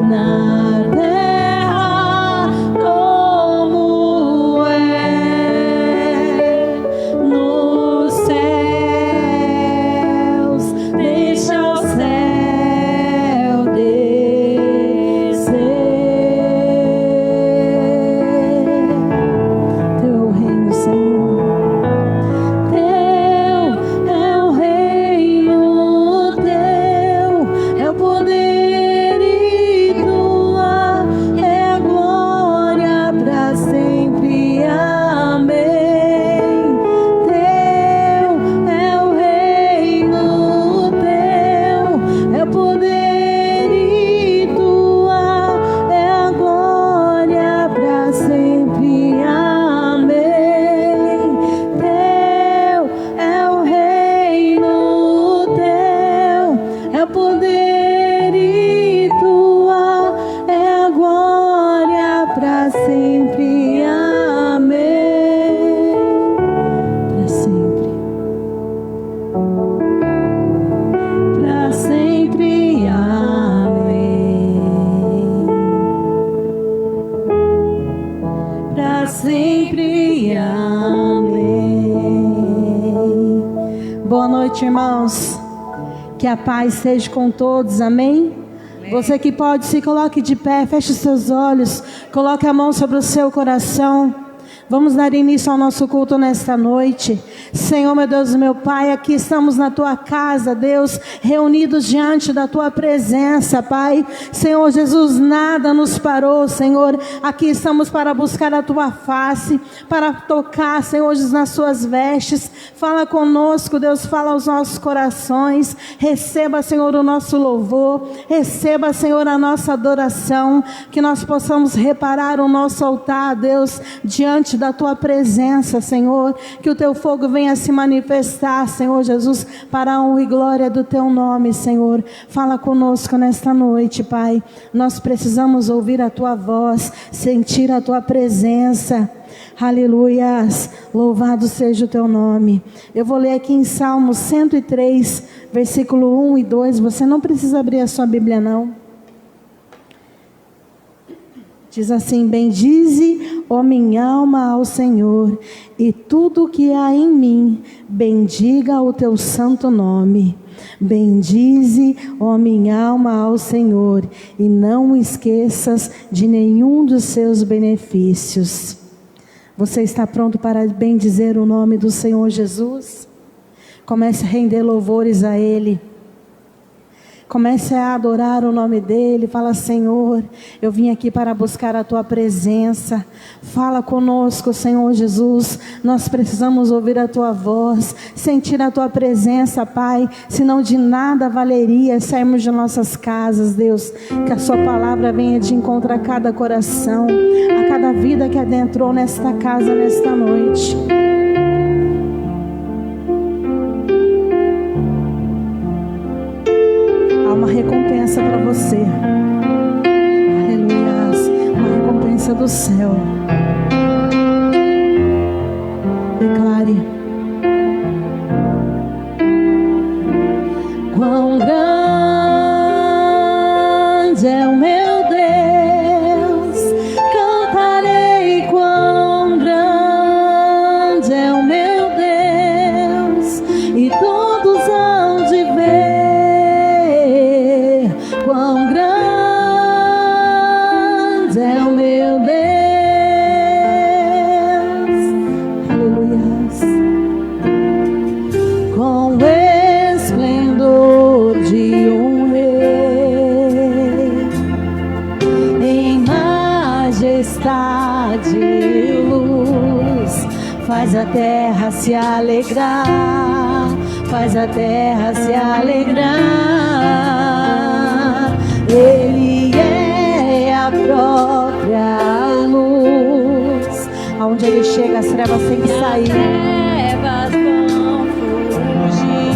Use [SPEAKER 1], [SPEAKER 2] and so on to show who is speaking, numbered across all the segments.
[SPEAKER 1] na terra como é nos céus. Deixa o céu descer. Teu reino, Senhor. Teu é o reino, teu é o poder e tua é a glória para sempre. Amém. Teu é o reino, teu é o poder e tua é a glória para sempre. Amém. Teu é o reino, teu é o poder e tua é a glória para sempre. Amém. Para sempre. Para sempre. Amém. Para sempre. Amém. Boa noite, irmãos. Que a paz seja com todos. Amém? Você que pode, se coloque de pé, feche os seus olhos, coloque a mão sobre o seu coração. Vamos dar início ao nosso culto nesta noite. Senhor, meu Deus e meu Pai, aqui estamos na Tua casa, Deus, reunidos diante da Tua presença, Pai. Senhor Jesus, nada nos parou, Senhor. Aqui estamos para buscar a Tua face, para tocar, Senhor Jesus, nas Suas vestes. Fala conosco, Deus, fala aos nossos corações. Receba, Senhor, o nosso louvor. Receba, Senhor, a nossa adoração. Que nós possamos reparar o nosso altar, Deus, diante da Tua presença, Senhor. Que o Teu fogo venha se manifestar, Senhor Jesus, para a honra e glória do Teu nome, Senhor. Fala conosco nesta noite, Pai. Nós precisamos ouvir a Tua voz, sentir a Tua presença. Aleluias, louvado seja o Teu nome. Eu vou ler aqui em Salmos 103, versículo 1 e 2. Você não precisa abrir a sua Bíblia, não. Diz assim: bendize, ó minha alma, ao Senhor, e tudo que há em mim, bendiga o Teu santo nome. Bendize, ó minha alma, ao Senhor, e não esqueças de nenhum dos seus benefícios. Você está pronto para bendizer o nome do Senhor Jesus? Comece a render louvores a Ele. Comece a adorar o nome dEle. Fala: Senhor, eu vim aqui para buscar a Tua presença. Fala conosco, Senhor Jesus. Nós precisamos ouvir a Tua voz, sentir a Tua presença, Pai. Senão de nada valeria sairmos de nossas casas, Deus. Que a Sua palavra venha de encontro a cada coração, a cada vida que adentrou nesta casa, nesta noite. Uma recompensa para você. Aleluia. Uma recompensa do céu. Declare: quão grande é o meu Deus, cantarei quão grande é o meu Deus, e todos hão de ver quão grande é o meu Deus. Aleluia. Com esplendor de um rei, em majestade e luz, faz a terra se alegrar, faz a terra se alegrar. Ele é a própria luz. Aonde Ele chega, as trevas têm que sair. As trevas vão fugir.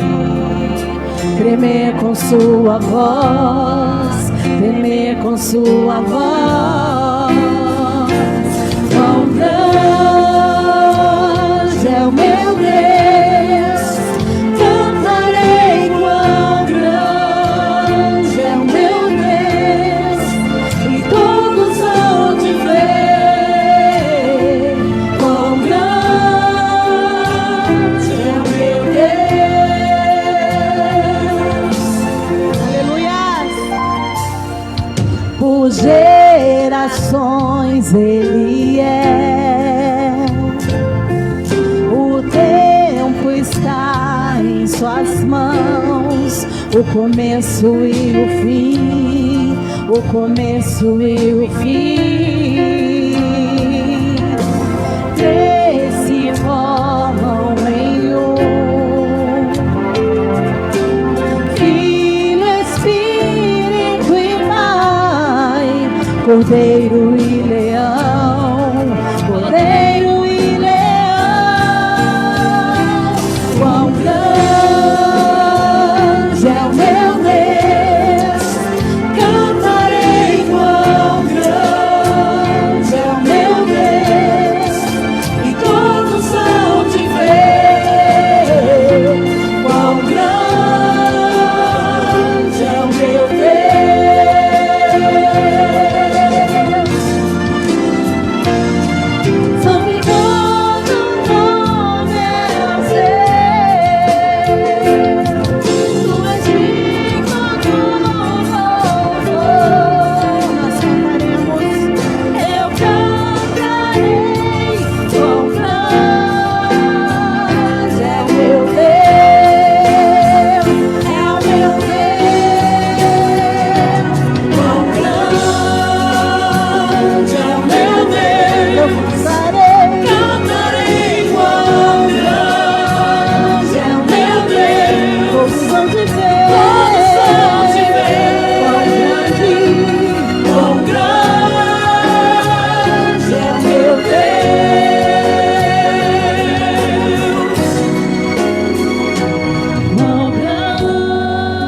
[SPEAKER 1] Tremer com Sua voz, tremer com Sua voz. Quão grande é o meu Deus, cantarei quão grande é o meu Deus, gerações Ele é. O tempo está em suas mãos, o começo e o fim, o começo e o fim. Três se formam em um: Filho, Espírito e Pai, Cordeiro e Leão, Cordeiro e Leão. Quão grande é o meu Deus, cantarei. Quão grande é o meu Deus, e todos hão de ver. Quão grande é o meu Deus. Sobre todo nome é seu, tu és digno do louvor. Nós cantaremos, eu cantarei. Quão grande é o meu Deus, é o meu Deus. Quão grande é o meu Deus, eu cantarei. Quão grande é o meu Deus, todos vão te ver. Quão grande é o meu Deus,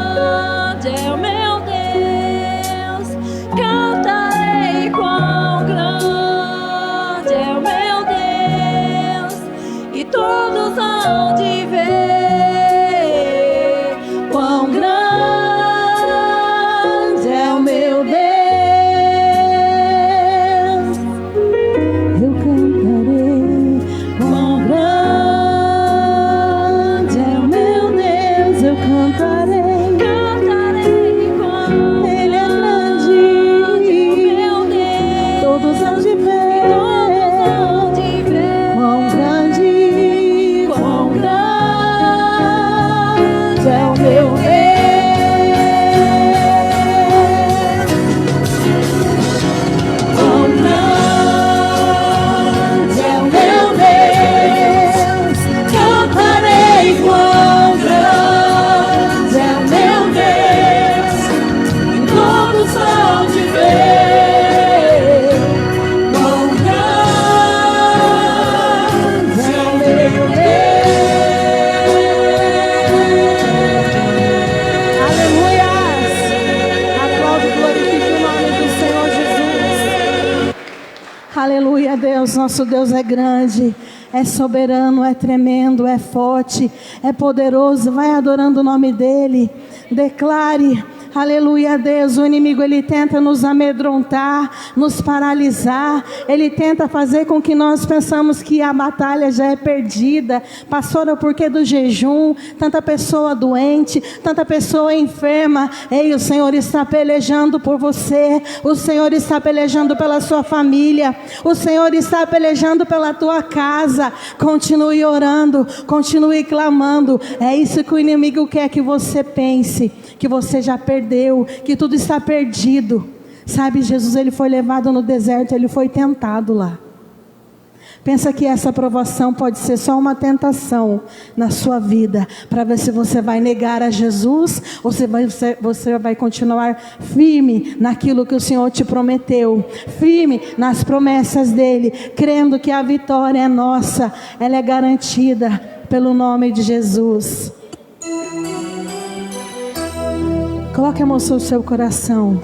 [SPEAKER 1] quão grande é o meu Deus, cantarei. Quão grande é o meu Deus, e todos hão de ver. Quão grande é o meu Deus, eu cantarei. Quão grande é o meu Deus, eu cantarei. Ele é grande, meu Deus, todos hão de ver. Quão grande é o meu Deus. Quão grande é o meu Deus, cantarei. Quão grande é o meu Deus, e todos hão de ver. Quão grande é o meu Deus. Aleluia! Aplaudo e glorifique o nome do Senhor Jesus. Aleluia, Deus. Nosso Deus é grande, é soberano, é tremendo, é forte, é poderoso. Vai adorando o nome dEle. Declare. Aleluia, Deus. O inimigo, ele tenta nos amedrontar, nos paralisar. Ele tenta fazer com que nós pensamos que a batalha já é perdida. Pastora, o porquê do jejum? Tanta pessoa doente, tanta pessoa enferma. Ei, o Senhor está pelejando por você. O Senhor está pelejando pela sua família. O Senhor está pelejando pela tua casa. Continue orando, continue clamando. É isso que o inimigo quer que você pense, que você já perdeu, que tudo está perdido. Sabe, Jesus, ele foi levado no deserto, ele foi tentado lá. Pensa que essa provação pode ser só uma tentação na sua vida, para ver se você vai negar a Jesus, ou você vai continuar firme naquilo que o Senhor te prometeu, firme nas promessas dEle, crendo que a vitória é nossa, ela é garantida pelo nome de Jesus. Coloque a mão sobre o seu coração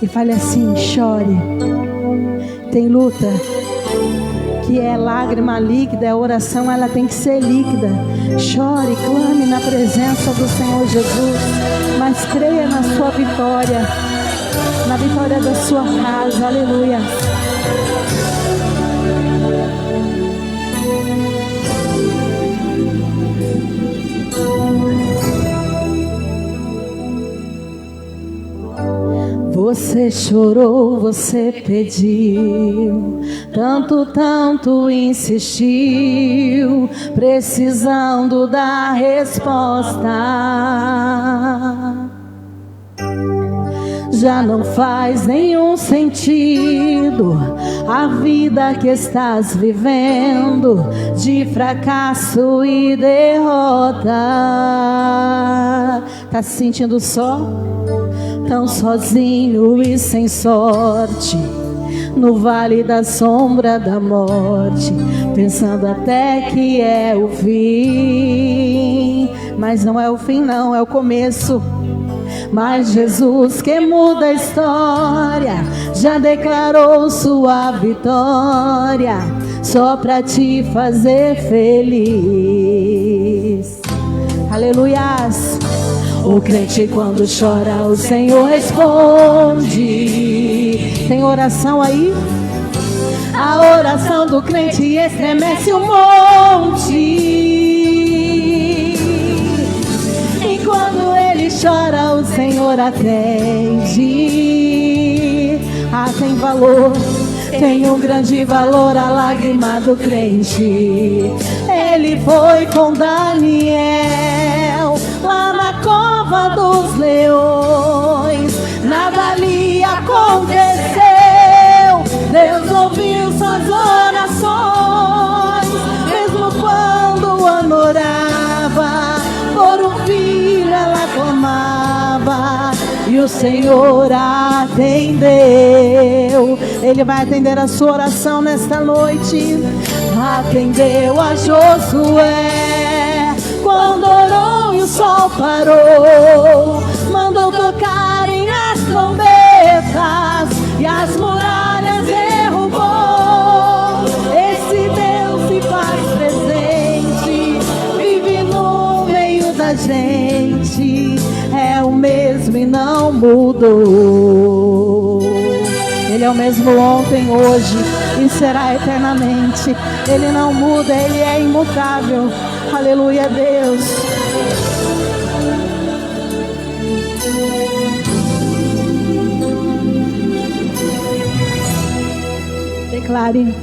[SPEAKER 1] e fale assim: chore. Tem luta que é lágrima líquida, a oração ela tem que ser líquida. Chore, clame na presença do Senhor Jesus, mas creia na sua vitória, na vitória da sua casa. Aleluia. Você chorou, você pediu, tanto insistiu, precisando da resposta. Já não faz nenhum sentido a vida que estás vivendo, de fracasso e derrota. Tá se sentindo só? Tão sozinho e sem sorte, no vale da sombra da morte, pensando até que é o fim. Mas não é o fim não, é o começo. Mas Jesus, que muda a história, já declarou sua vitória, só para te fazer feliz. Aleluias. O crente quando chora, o Senhor responde. Tem oração aí? A oração do crente estremece um monte. E quando ele chora, o Senhor atende. Ah, tem valor, tem um grande valor a lágrima do crente. Ele foi com Daniel lá na cova dos leões, nada ali aconteceu. Deus ouviu suas orações, mesmo quando orava por um filho, ela clamava e o Senhor atendeu. Ele vai atender a sua oração nesta noite. Atendeu a Josué quando orou e o sol parou, mandou tocarem as trombetas e as muralhas derrubou. Esse Deus se faz presente, vive no meio da gente, é o mesmo e não mudou. Ele é o mesmo ontem, hoje e será eternamente. Ele não muda, ele é imutável. Aleluia, Deus. Declare.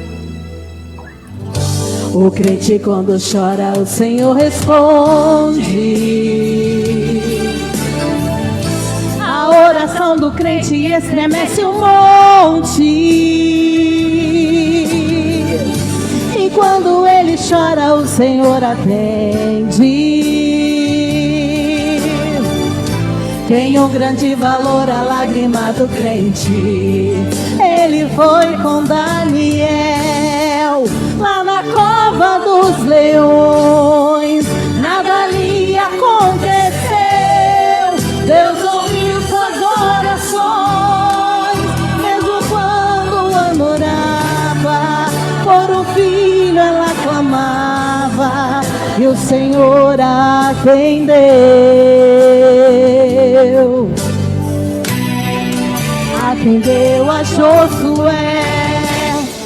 [SPEAKER 1] O crente quando chora, o Senhor responde. A oração do crente estremece um monte. E quando ele chora, o Senhor atende. Tem um grande valor a lágrima do crente. Ele foi com Daniel lá na cova dos leões, nada ali aconteceu. Deus ouviu suas orações, mesmo quando orava por um filho, ela clamava e o Senhor atendeu. Atendeu a Josué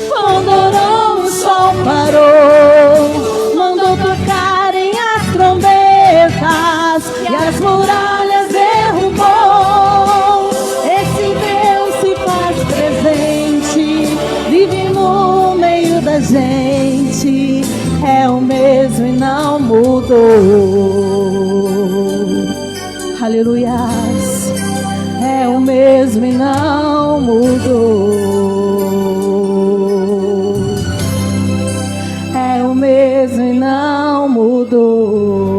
[SPEAKER 1] quando orou, o sol parou, mandou tocarem as trombetas e as muralhas derrubou. Esse Deus se faz presente, vive no meio da gente, é o mesmo e não mudou. Aleluias. É o mesmo e não mudou. É o mesmo e não mudou.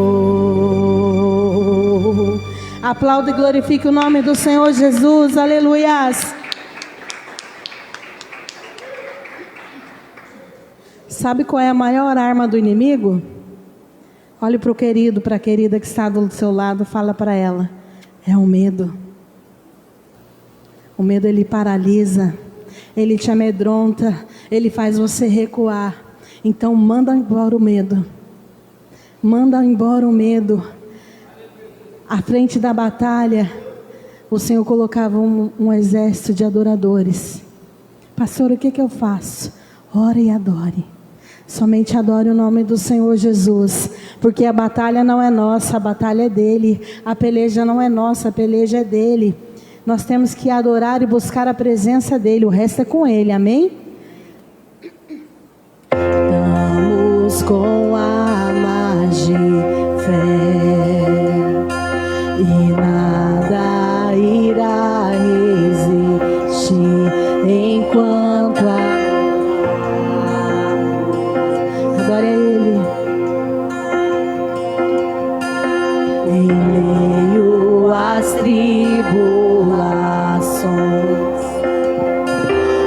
[SPEAKER 1] Aplauda e glorifique o nome do Senhor Jesus. Aleluias. Sabe qual é a maior arma do inimigo? Olhe para o querido, para a querida que está do seu lado, fala para ela. É o medo. O medo, ele paralisa, ele te amedronta, ele faz você recuar. Então manda embora o medo. Manda embora o medo. À frente da batalha, o Senhor colocava um exército de adoradores. Pastor, o que eu faço? Ore e adore. Somente adore o nome do Senhor Jesus. Porque a batalha não é nossa, a batalha é dele. A peleja não é nossa, a peleja é dele. nós temos que adorar e buscar a presença dEle, o resto é com Ele, amém? Estamos com a margem fé e nada irá resistir enquanto adore a Ele. Em meio às tribulações,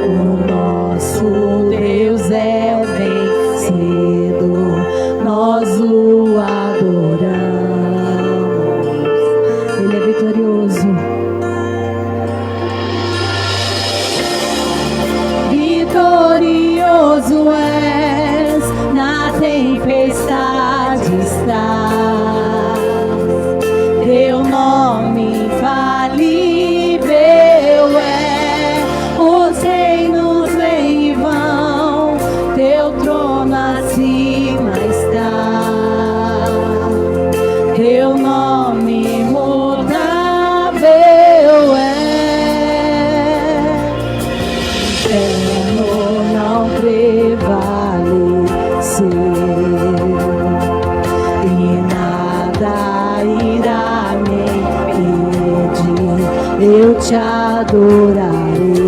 [SPEAKER 1] o nosso Deus é vencido, nós o adoramos. Ele é vitorioso. Vitorioso és, na tempestade estás. Teu nome infalível é, os reinos vêm e vão, teu trono acima está. Teu nome imutável é, eterno não prevaleceu, e nada irá me impedir, eu te adorarei.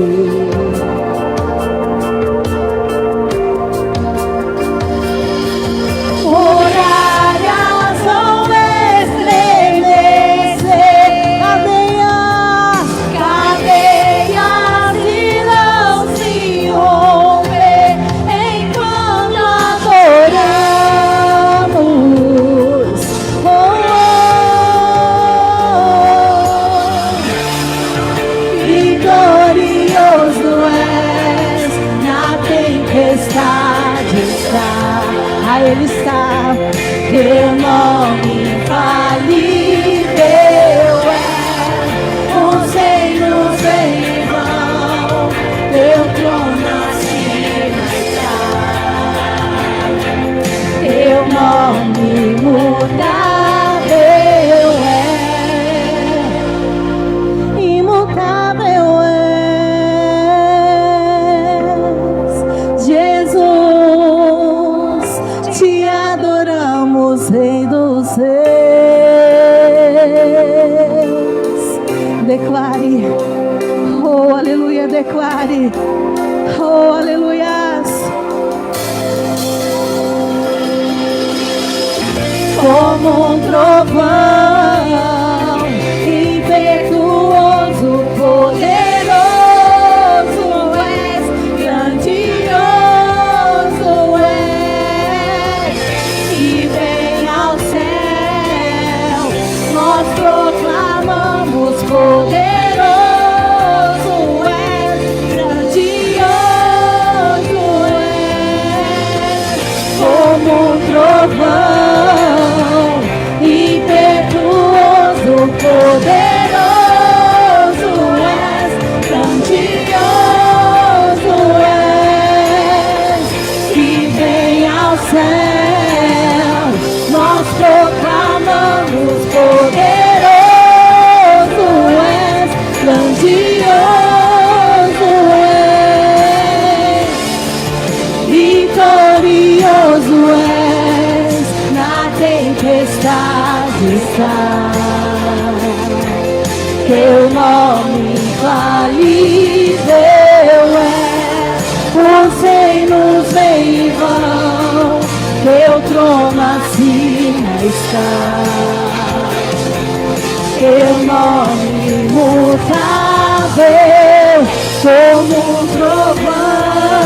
[SPEAKER 1] Muralhas vão estremecer, cadeias irão se romper enquanto adoramos. Vitorioso és, na tempestade está, a Ele está. Teu nome infalível é, os reinos vêm e vão, teu trono acima está. Teu nome imutável é, imutável és, Jesus, te adoramos, Rei dos Reis. Declare, oh aleluia, declare, oh aleluias. Como um trovão, impetuoso, poderoso és, grandioso és, e vem ao céu, nós proclamamos, poderoso és, grandioso és, como um trovão, impetuoso, poderoso és, grandioso és, e vem ao céu, nós proclamamos, poderoso és, grandioso és, vitorioso és, na tempestade está. Teu nome infalível é, os reinos vêm e vão, teu trono acima está. Teu nome imutável, como um trovão,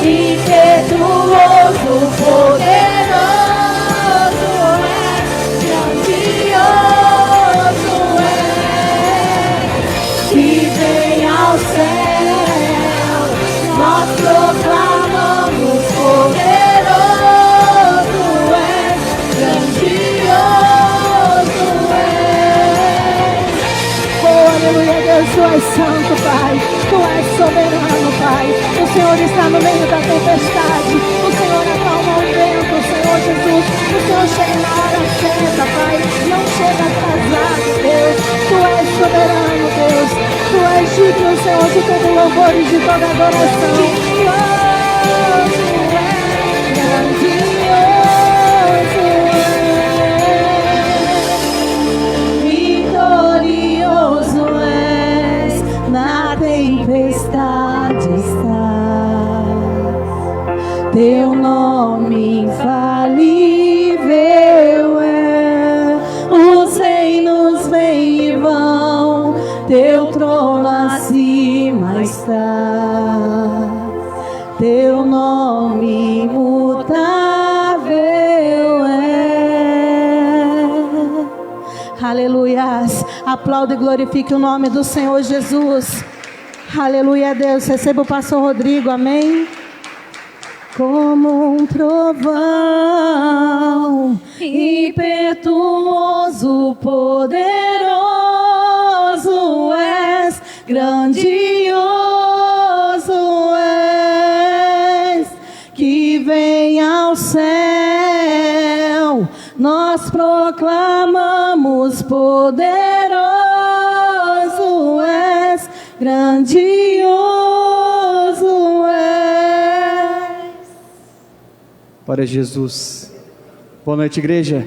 [SPEAKER 1] impetuoso, poderoso és, grandioso és, que vem ao céu, nós proclamamos, poderoso és, grandioso és. Oh, aleluia, Deus, tu és santo, Pai. Tu és soberano, Pai. O Senhor está no meio da tempestade. O Senhor acalma o vento, Senhor Jesus. O Senhor chega na hora certa, Pai. Não chega atrasado, Deus. Tu és soberano, Deus. Tu és digno, Senhor, de todo louvor e de toda adoração. Vitorioso és, na tempestade estás. Teu nome infalível é. Os reinos vêm e vão, teu trono acima está. Teu nome imutável é. Aleluias. Aplaude e glorifique o nome do Senhor Jesus. Aleluia, Deus. Receba o pastor Rodrigo, amém. Como um trovão impetuoso, poderoso és, grandioso és, que vem ao céu, nós proclamamos, poderoso és, grandioso és.
[SPEAKER 2] Glória a Jesus. Boa noite, igreja.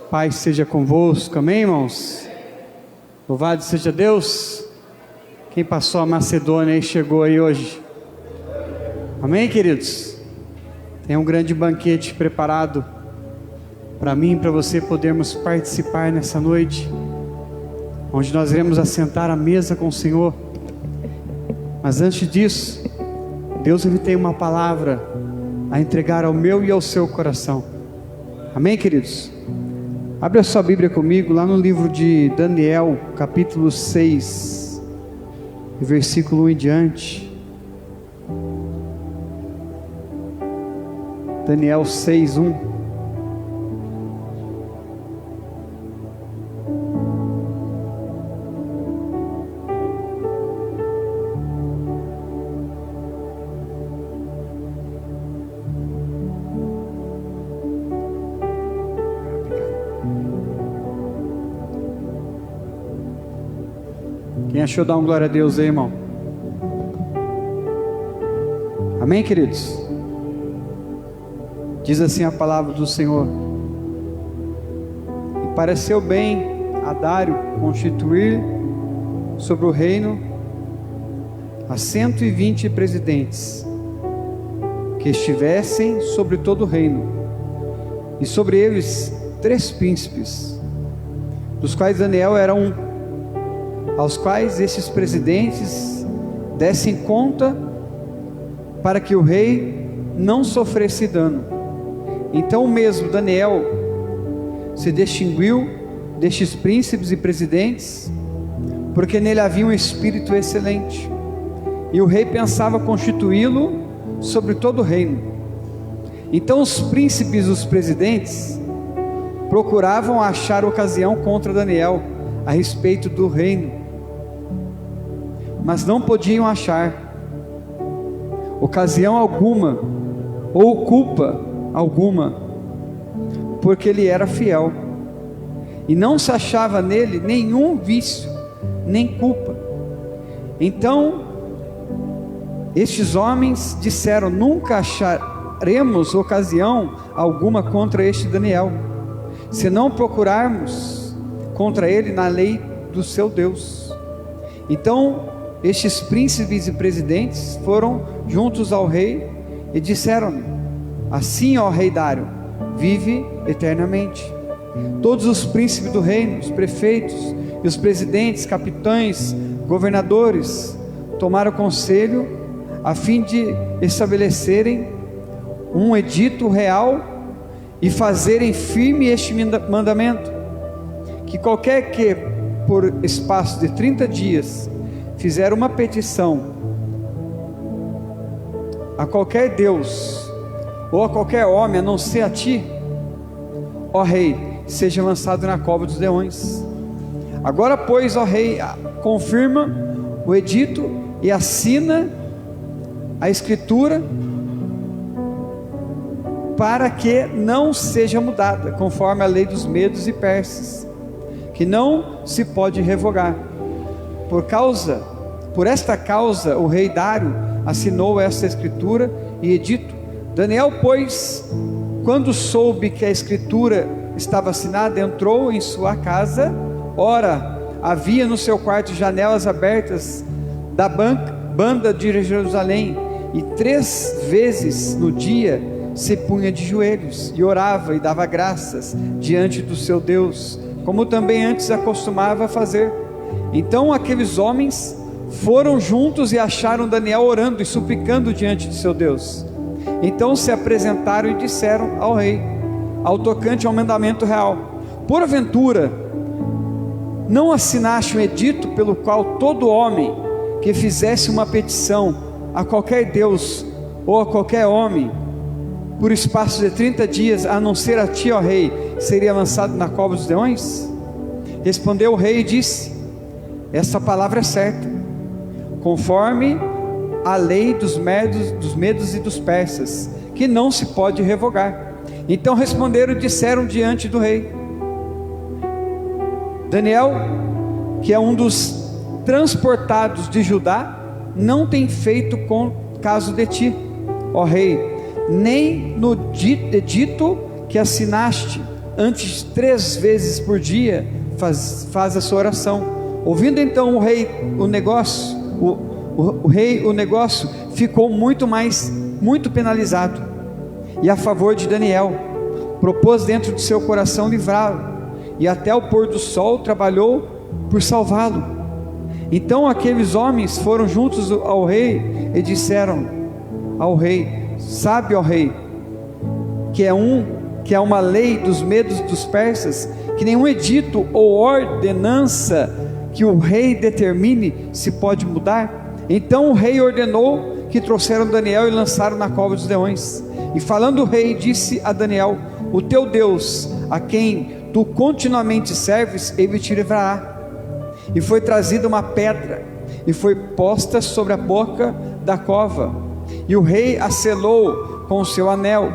[SPEAKER 2] Paz seja convosco, amém, irmãos? Louvado seja Deus. Quem passou a Macedônia e chegou aí hoje, amém, queridos? Tem um grande banquete preparado para mim e para você podermos participar nessa noite, onde nós iremos assentar à mesa com o Senhor. Mas antes disso, Deus ele tem uma palavra a entregar ao meu e ao seu coração, amém, queridos? Abre a sua Bíblia comigo lá no livro de Daniel, capítulo 6, versículo 1 em diante. Daniel 6, 1. Quem achou, dá um glória a Deus aí, irmão. Amém, queridos? Diz assim a palavra do Senhor: e pareceu bem a Dário constituir sobre o reino a 120 presidentes, que estivessem sobre todo o reino, e sobre eles 3 príncipes, dos quais Daniel era um, aos quais estes presidentes dessem conta, para que o rei não sofresse dano. Então o mesmo Daniel se distinguiu destes príncipes e presidentes, porque nele havia um espírito excelente, e o rei pensava constituí-lo sobre todo o reino. Então os príncipes e os presidentes procuravam achar ocasião contra Daniel a respeito do reino, mas não podiam achar ocasião alguma ou culpa alguma, porque ele era fiel e não se achava nele nenhum vício nem culpa. Então estes homens disseram: nunca acharemos ocasião alguma contra este Daniel, se não procurarmos contra ele na lei do seu Deus. Então estes príncipes e presidentes foram juntos ao rei e disseram-lhe: assim, ó rei Dário, vive eternamente. Todos os príncipes do reino, os prefeitos e os presidentes, capitães, governadores, tomaram conselho a fim de estabelecerem um edito real e fazerem firme este mandamento: que qualquer que por espaço de 30 dias fizer uma petição a qualquer Deus ou a qualquer homem, a não ser a ti, ó rei, seja lançado na cova dos leões. Agora pois, ó rei, confirma o edito e assina a escritura para que não seja mudada, conforme a lei dos medos e persas, que não se pode revogar. Por esta causa, o rei Dário assinou esta escritura e edito. Daniel, pois, quando soube que a escritura estava assinada, entrou em sua casa. Ora, havia no seu quarto janelas abertas da banda de Jerusalém, e 3 vezes no dia se punha de joelhos e orava e dava graças diante do seu Deus, como também antes acostumava fazer. Então aqueles homens foram juntos e acharam Daniel orando e suplicando diante de seu Deus. Então se apresentaram e disseram ao rei, ao tocante ao mandamento real: porventura não assinaste um edito pelo qual todo homem que fizesse uma petição a qualquer Deus ou a qualquer homem, por espaço de 30 dias, a não ser a ti, ó rei, seria lançado na cova dos leões? Respondeu o rei e disse: esta palavra é certa, conforme a lei dos medos e dos persas, que não se pode revogar. Então responderam e disseram diante do rei: Daniel, que é um dos transportados de Judá, não tem feito caso de ti, ó rei, nem no edito que assinaste antes 3 vezes por dia faz a sua oração. Ouvindo então o rei o negócio, o negócio ficou muito penalizado, e a favor de Daniel propôs dentro de seu coração livrá-lo, e até o pôr do sol trabalhou por salvá-lo. Então aqueles homens foram juntos ao rei e disseram ao rei: sabe, ó rei, que é uma lei dos medos dos persas, que nenhum edito ou ordenança que o rei determine se pode mudar. Então o rei ordenou que trouxeram Daniel e lançaram na cova dos leões. E falando o rei, disse a Daniel: o teu Deus, a quem tu continuamente serves, ele te livrará. E foi trazida uma pedra e foi posta sobre a boca da cova, e o rei a selou com o seu anel,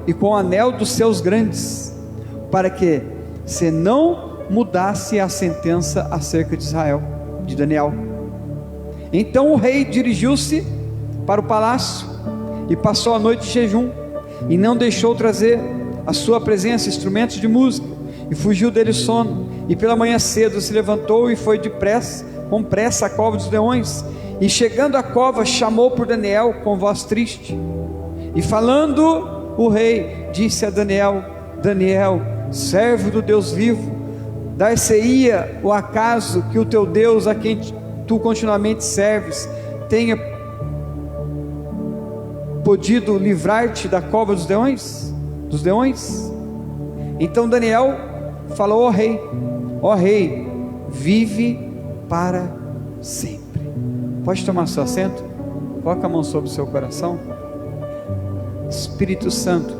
[SPEAKER 2] e com o anel dos seus grandes, para que se não mudasse a sentença acerca de Israel, de Daniel. Então o rei dirigiu-se para o palácio e passou a noite de jejum, e não deixou trazer à sua presença instrumentos de música, e fugiu dele sono. E pela manhã cedo se levantou e foi com pressa à cova dos leões, e chegando à cova chamou por Daniel com voz triste. E falando o rei, disse a Daniel: Daniel, servo do Deus vivo, dar-se-ia o acaso que o teu Deus, a quem tu continuamente serves, tenha podido livrar-te da cova dos leões? Então Daniel falou ao rei: ó rei, vive para sempre. Pode tomar seu assento? Coloca a mão sobre o seu coração. Espírito Santo,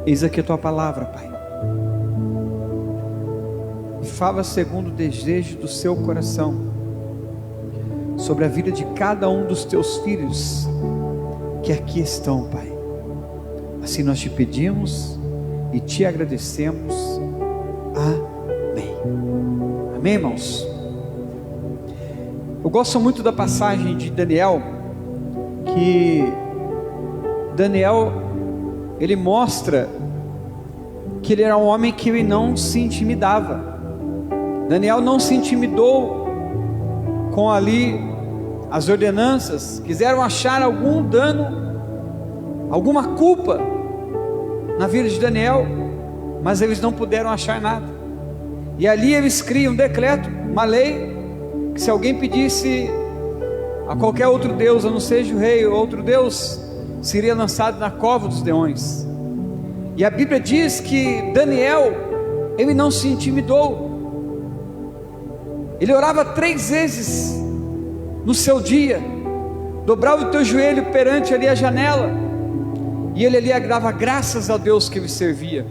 [SPEAKER 2] eis aqui a tua palavra, Pai, e fala segundo o desejo do seu coração sobre a vida de cada um dos teus filhos que aqui estão, Pai. Assim nós te pedimos e te agradecemos. Amém. Amém, irmãos? Eu gosto muito da passagem de Daniel, que Daniel, ele mostra que ele era um homem que ele não se intimidava. Daniel não se intimidou com ali as ordenanças. Quiseram achar algum dano, alguma culpa na vida de Daniel, mas eles não puderam achar nada. E ali eles criam um decreto, uma lei, que se alguém pedisse a qualquer outro Deus, a não seja o rei ou outro Deus, seria lançado na cova dos leões. E a Bíblia diz que Daniel, ele não se intimidou. Ele orava 3 vezes no seu dia, dobrava o teu joelho perante ali a janela, e ele ali dava graças a Deus que ele servia.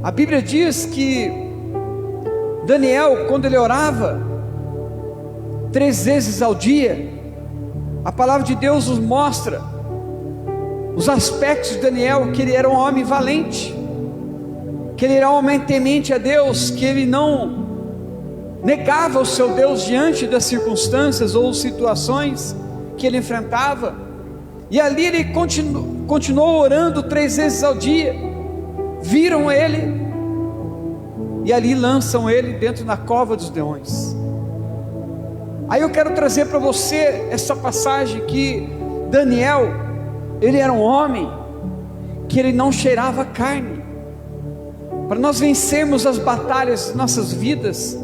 [SPEAKER 2] A Bíblia diz que Daniel, quando ele orava 3 vezes ao dia, a palavra de Deus nos mostra os aspectos de Daniel, que ele era um homem valente, que ele era um homem temente a Deus, que ele não negava o seu Deus diante das circunstâncias ou situações que ele enfrentava. E ali ele continuou orando 3 vezes ao dia. Viram ele e ali lançam ele dentro da cova dos leões. Aí eu quero trazer para você essa passagem que Daniel, ele era um homem que ele não cheirava carne. Para nós vencermos as batalhas de nossas vidas,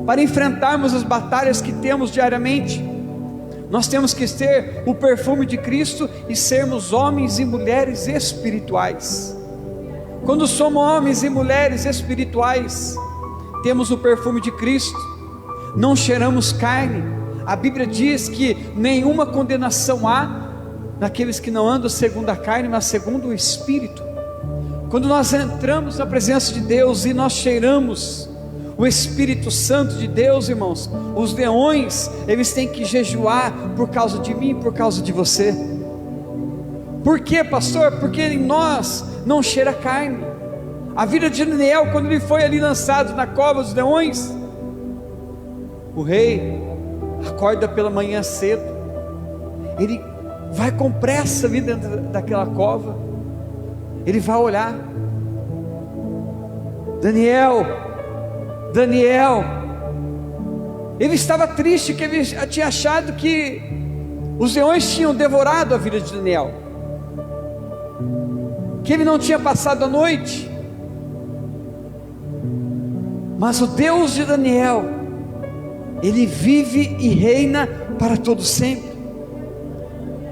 [SPEAKER 2] para enfrentarmos as batalhas que temos diariamente, nós temos que ter o perfume de Cristo e sermos homens e mulheres espirituais. Quando somos homens e mulheres espirituais, temos o perfume de Cristo, não cheiramos carne. A Bíblia diz que nenhuma condenação há naqueles que não andam segundo a carne, mas segundo o Espírito. Quando nós entramos na presença de Deus e nós cheiramos o Espírito Santo de Deus, irmãos, os leões, eles têm que jejuar por causa de mim, por causa de você. Por quê, pastor? Porque em nós não cheira carne. A vida de Daniel, quando ele foi ali lançado na cova dos leões, o rei acorda pela manhã cedo, ele vai com pressa ali dentro daquela cova, ele vai olhar, Daniel, ele estava triste, que ele tinha achado que os leões tinham devorado a vida de Daniel, que ele não tinha passado a noite, mas o Deus de Daniel, ele vive e reina para todo sempre.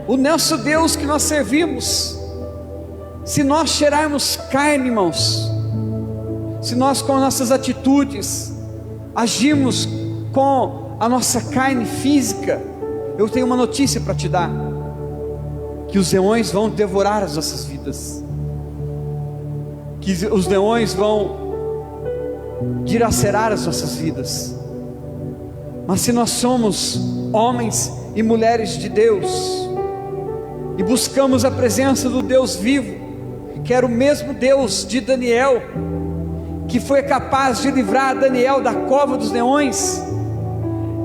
[SPEAKER 2] O nosso Deus que nós servimos, se nós cheirarmos carne, irmãos, se nós com nossas atitudes agimos com a nossa carne física, eu tenho uma notícia para te dar, que os leões vão devorar as nossas vidas, que os leões vão dilacerar as nossas vidas. Mas se nós somos homens e mulheres de Deus, e buscamos a presença do Deus vivo, que era o mesmo Deus de Daniel, que foi capaz de livrar Daniel da cova dos leões,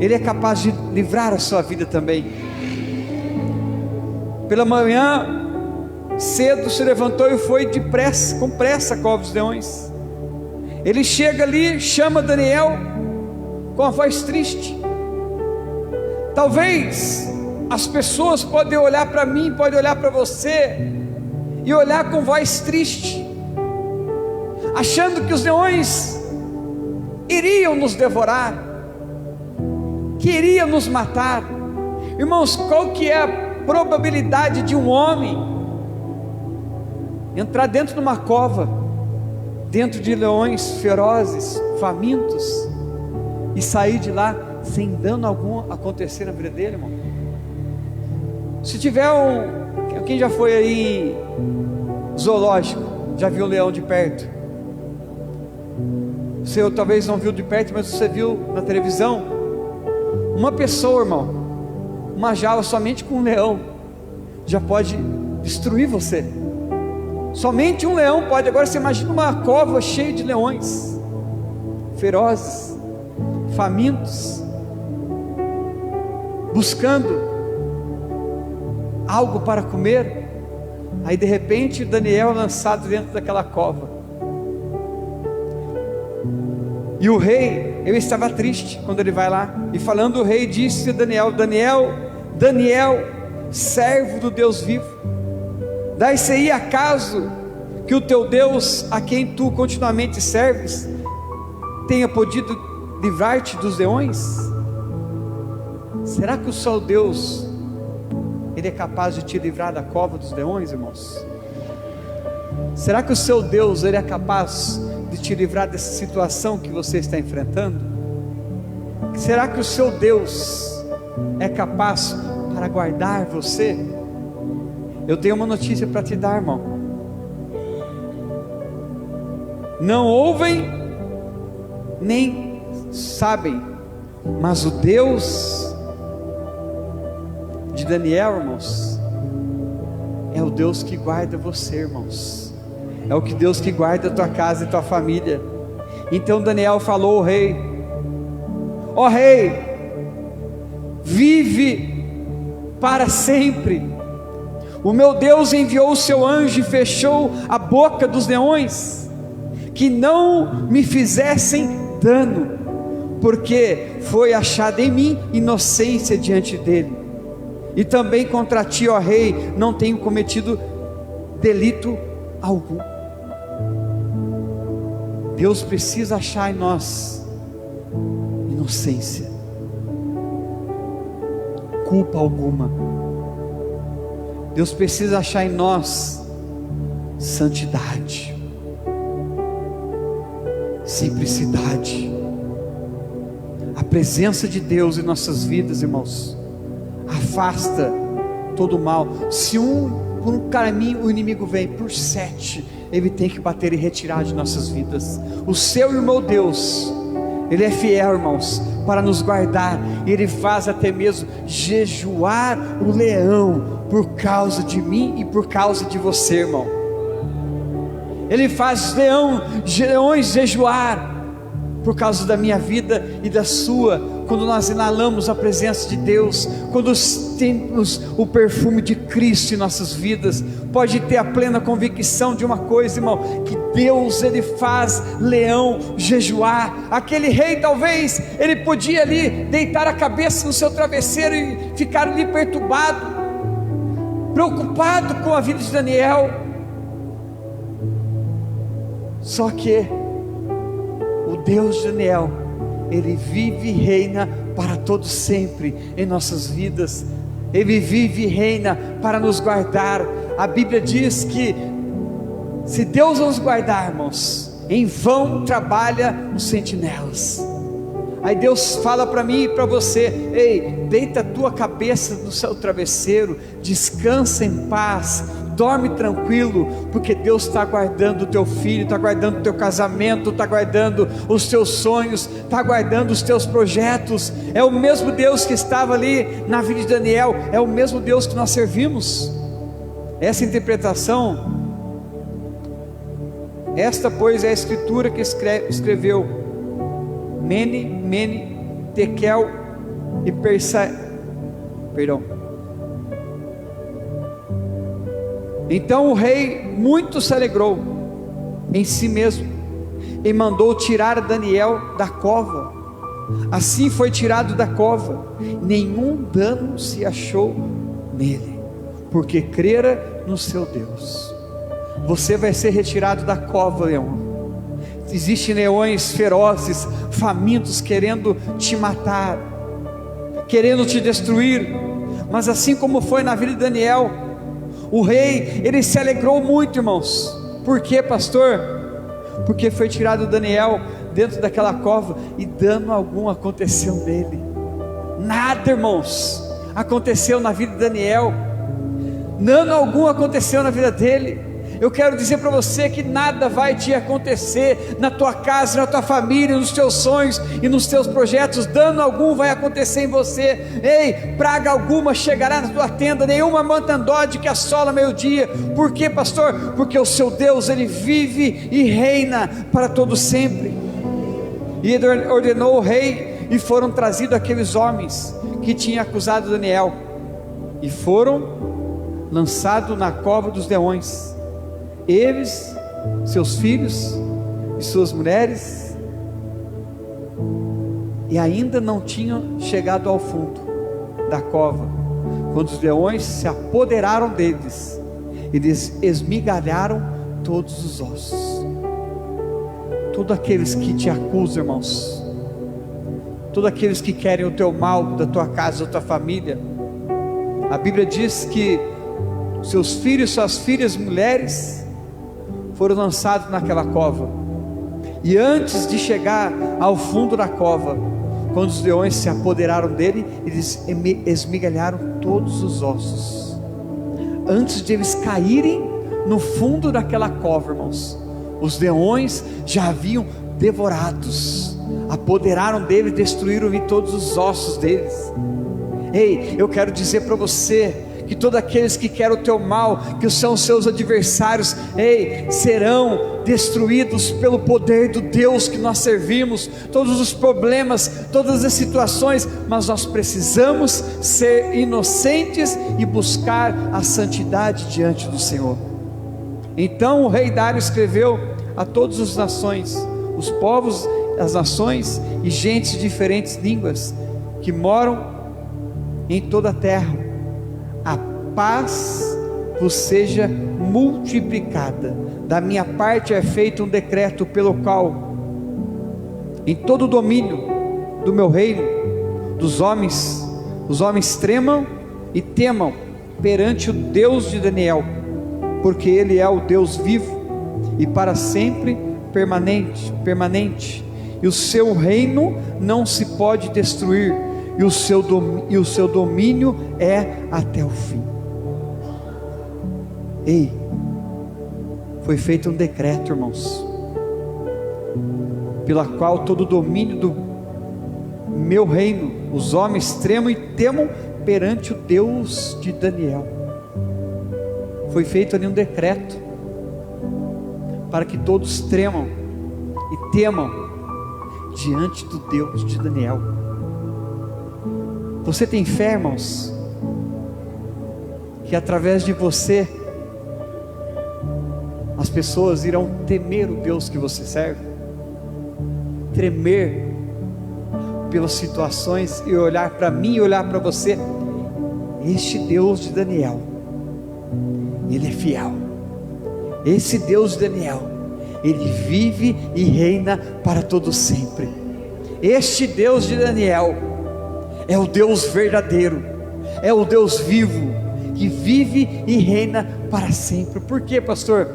[SPEAKER 2] Ele é capaz de livrar a sua vida também. Pela manhã cedo se levantou e foi com pressa à cova dos leões. Ele chega ali, chama Daniel com a voz triste. Talvez as pessoas podem olhar para mim, podem olhar para você e olhar com voz triste, achando que os leões iriam nos devorar, que iriam nos matar. Irmãos, qual que é a probabilidade de um homem entrar dentro de uma cova, dentro de leões ferozes, famintos, e sair de lá sem dano algum acontecer na vida dele, irmão? Se tiver quem já foi aí zoológico, já viu um leão de perto? Você talvez não viu de perto, mas você viu na televisão. Uma pessoa, irmão, uma jaula somente com um leão já pode destruir você. Somente um leão pode. Agora você imagina uma cova cheia de leões ferozes, famintos, buscando algo para comer. Aí de repente Daniel é lançado dentro daquela cova, e o rei, ele estava triste quando ele vai lá, e falando o rei disse a Daniel: Daniel, servo do Deus vivo, dá-se-aí acaso que o teu Deus, a quem tu continuamente serves, tenha podido livrar-te dos leões? Será que o seu Deus, Ele é capaz de te livrar da cova dos leões, irmãos? Será que o seu Deus, Ele é capaz de te livrar dessa situação que você está enfrentando? Será que o seu Deus é capaz para guardar você? Eu tenho uma notícia para te dar, irmão. Não ouvem, nem sabem, mas o Deus de Daniel, irmãos, é o Deus que guarda você, irmãos. É o que Deus que guarda a tua casa e tua família. Então Daniel falou ao rei: ó rei, vive para sempre. O meu Deus enviou o seu anjo e fechou a boca dos leões, que não me fizessem dano, porque foi achada em mim inocência diante dele. E também contra ti, ó rei, não tenho cometido delito algum. Deus precisa achar em nós inocência, culpa alguma. Deus precisa achar em nós santidade, simplicidade. A presença de Deus em nossas vidas, irmãos, afasta todo o mal. Se por um caminho o inimigo vem, por 7 ele tem que bater e retirar de nossas vidas. O seu irmão Deus, Ele é fiel, irmãos, para nos guardar. E Ele faz até mesmo jejuar o leão por causa de mim e por causa de você, irmão. Ele faz leões jejuar por causa da minha vida e da sua, quando nós inalamos a presença de Deus, quando temos o perfume de Cristo em nossas vidas. Pode ter a plena convicção de uma coisa, irmão, que Deus, Ele faz leão jejuar. Aquele rei, talvez, ele podia ali deitar a cabeça no seu travesseiro e ficar ali perturbado, preocupado com a vida de Daniel. Só que o Deus de Daniel, Ele vive e reina para todo sempre em nossas vidas. Ele vive e reina para nos guardar. A Bíblia diz que se Deus nos guardar, irmãos, em vão trabalha os sentinelas. Aí Deus fala para mim e para você: ei, deita a tua cabeça no seu travesseiro, descansa em paz, dorme tranquilo, porque Deus está guardando o teu filho, está guardando o teu casamento, está guardando os teus sonhos, está guardando os teus projetos. É o mesmo Deus que estava ali na vida de Daniel, é o mesmo Deus que nós servimos. Essa interpretação, esta pois é a escritura que escreveu Mene, Tekel e Então o rei muito se alegrou em si mesmo e mandou tirar Daniel da cova. Assim foi tirado da cova, nenhum dano se achou nele, porque crera no seu Deus. Você vai ser retirado da cova, leão. Existem leões ferozes, famintos, querendo te matar, querendo te destruir. Mas assim como foi na vida de Daniel, o rei, ele se alegrou muito, irmãos. Por quê, pastor? Porque foi tirado Daniel dentro daquela cova e dano algum aconteceu nele. Nada, irmãos, aconteceu na vida de Daniel. Dano algum aconteceu na vida dele. Eu quero dizer para você que nada vai te acontecer na tua casa, na tua família, nos teus sonhos e nos teus projetos. Dano algum vai acontecer em você. Ei, praga alguma chegará na tua tenda, nenhuma mantandode que assola meio-dia. Por quê, pastor? Porque o seu Deus, Ele vive e reina para todo sempre. E ele ordenou o rei, e foram trazidos aqueles homens que tinham acusado Daniel, e foram lançados na cova dos leões. Eles, seus filhos e suas mulheres, e ainda não tinham chegado ao fundo da cova, quando os leões se apoderaram deles, eles esmigalharam todos os ossos. Todos aqueles que te acusam, irmãos, todos aqueles que querem o teu mal, da tua casa, da tua família, a Bíblia diz que seus filhos, suas filhas, mulheres, foram lançados naquela cova. E antes de chegar ao fundo da cova, quando os leões se apoderaram dele, eles esmigalharam todos os ossos. antes de eles caírem no fundo daquela cova, irmãos, os leões já haviam devorados, apoderaram deles, destruíram todos os ossos deles. Ei, eu quero dizer para você que todos aqueles que querem o teu mal, que são seus adversários, ei, serão destruídos pelo poder do Deus que nós servimos. Todos os problemas, todas as situações, mas nós precisamos ser inocentes e buscar a santidade diante do Senhor. Então o rei Dário escreveu a todas as nações, os povos, as nações e gentes de diferentes línguas que moram em toda a terra: a paz vos seja multiplicada. Da minha parte é feito um decreto pelo qual em todo o domínio do meu reino dos homens, os homens tremam e temam perante o Deus de Daniel, porque ele é o Deus vivo e para sempre permanente, e o seu reino não se pode destruir, e o seu domínio é até o fim. Ei, foi feito um decreto, irmãos, pela qual todo o domínio do meu reino, os homens tremam e temam perante o Deus de Daniel. Foi feito ali um decreto para que todos tremam e temam diante do Deus de Daniel. Você tem fé, irmãos, que através de você as pessoas irão temer o Deus que você serve, tremer pelas situações e olhar para mim e olhar para você? Este Deus de Daniel, Ele é fiel. Esse Deus de Daniel, Ele vive e reina para todo sempre. Este Deus de Daniel é o Deus verdadeiro, é o Deus vivo, que vive e reina para sempre. Por quê, pastor?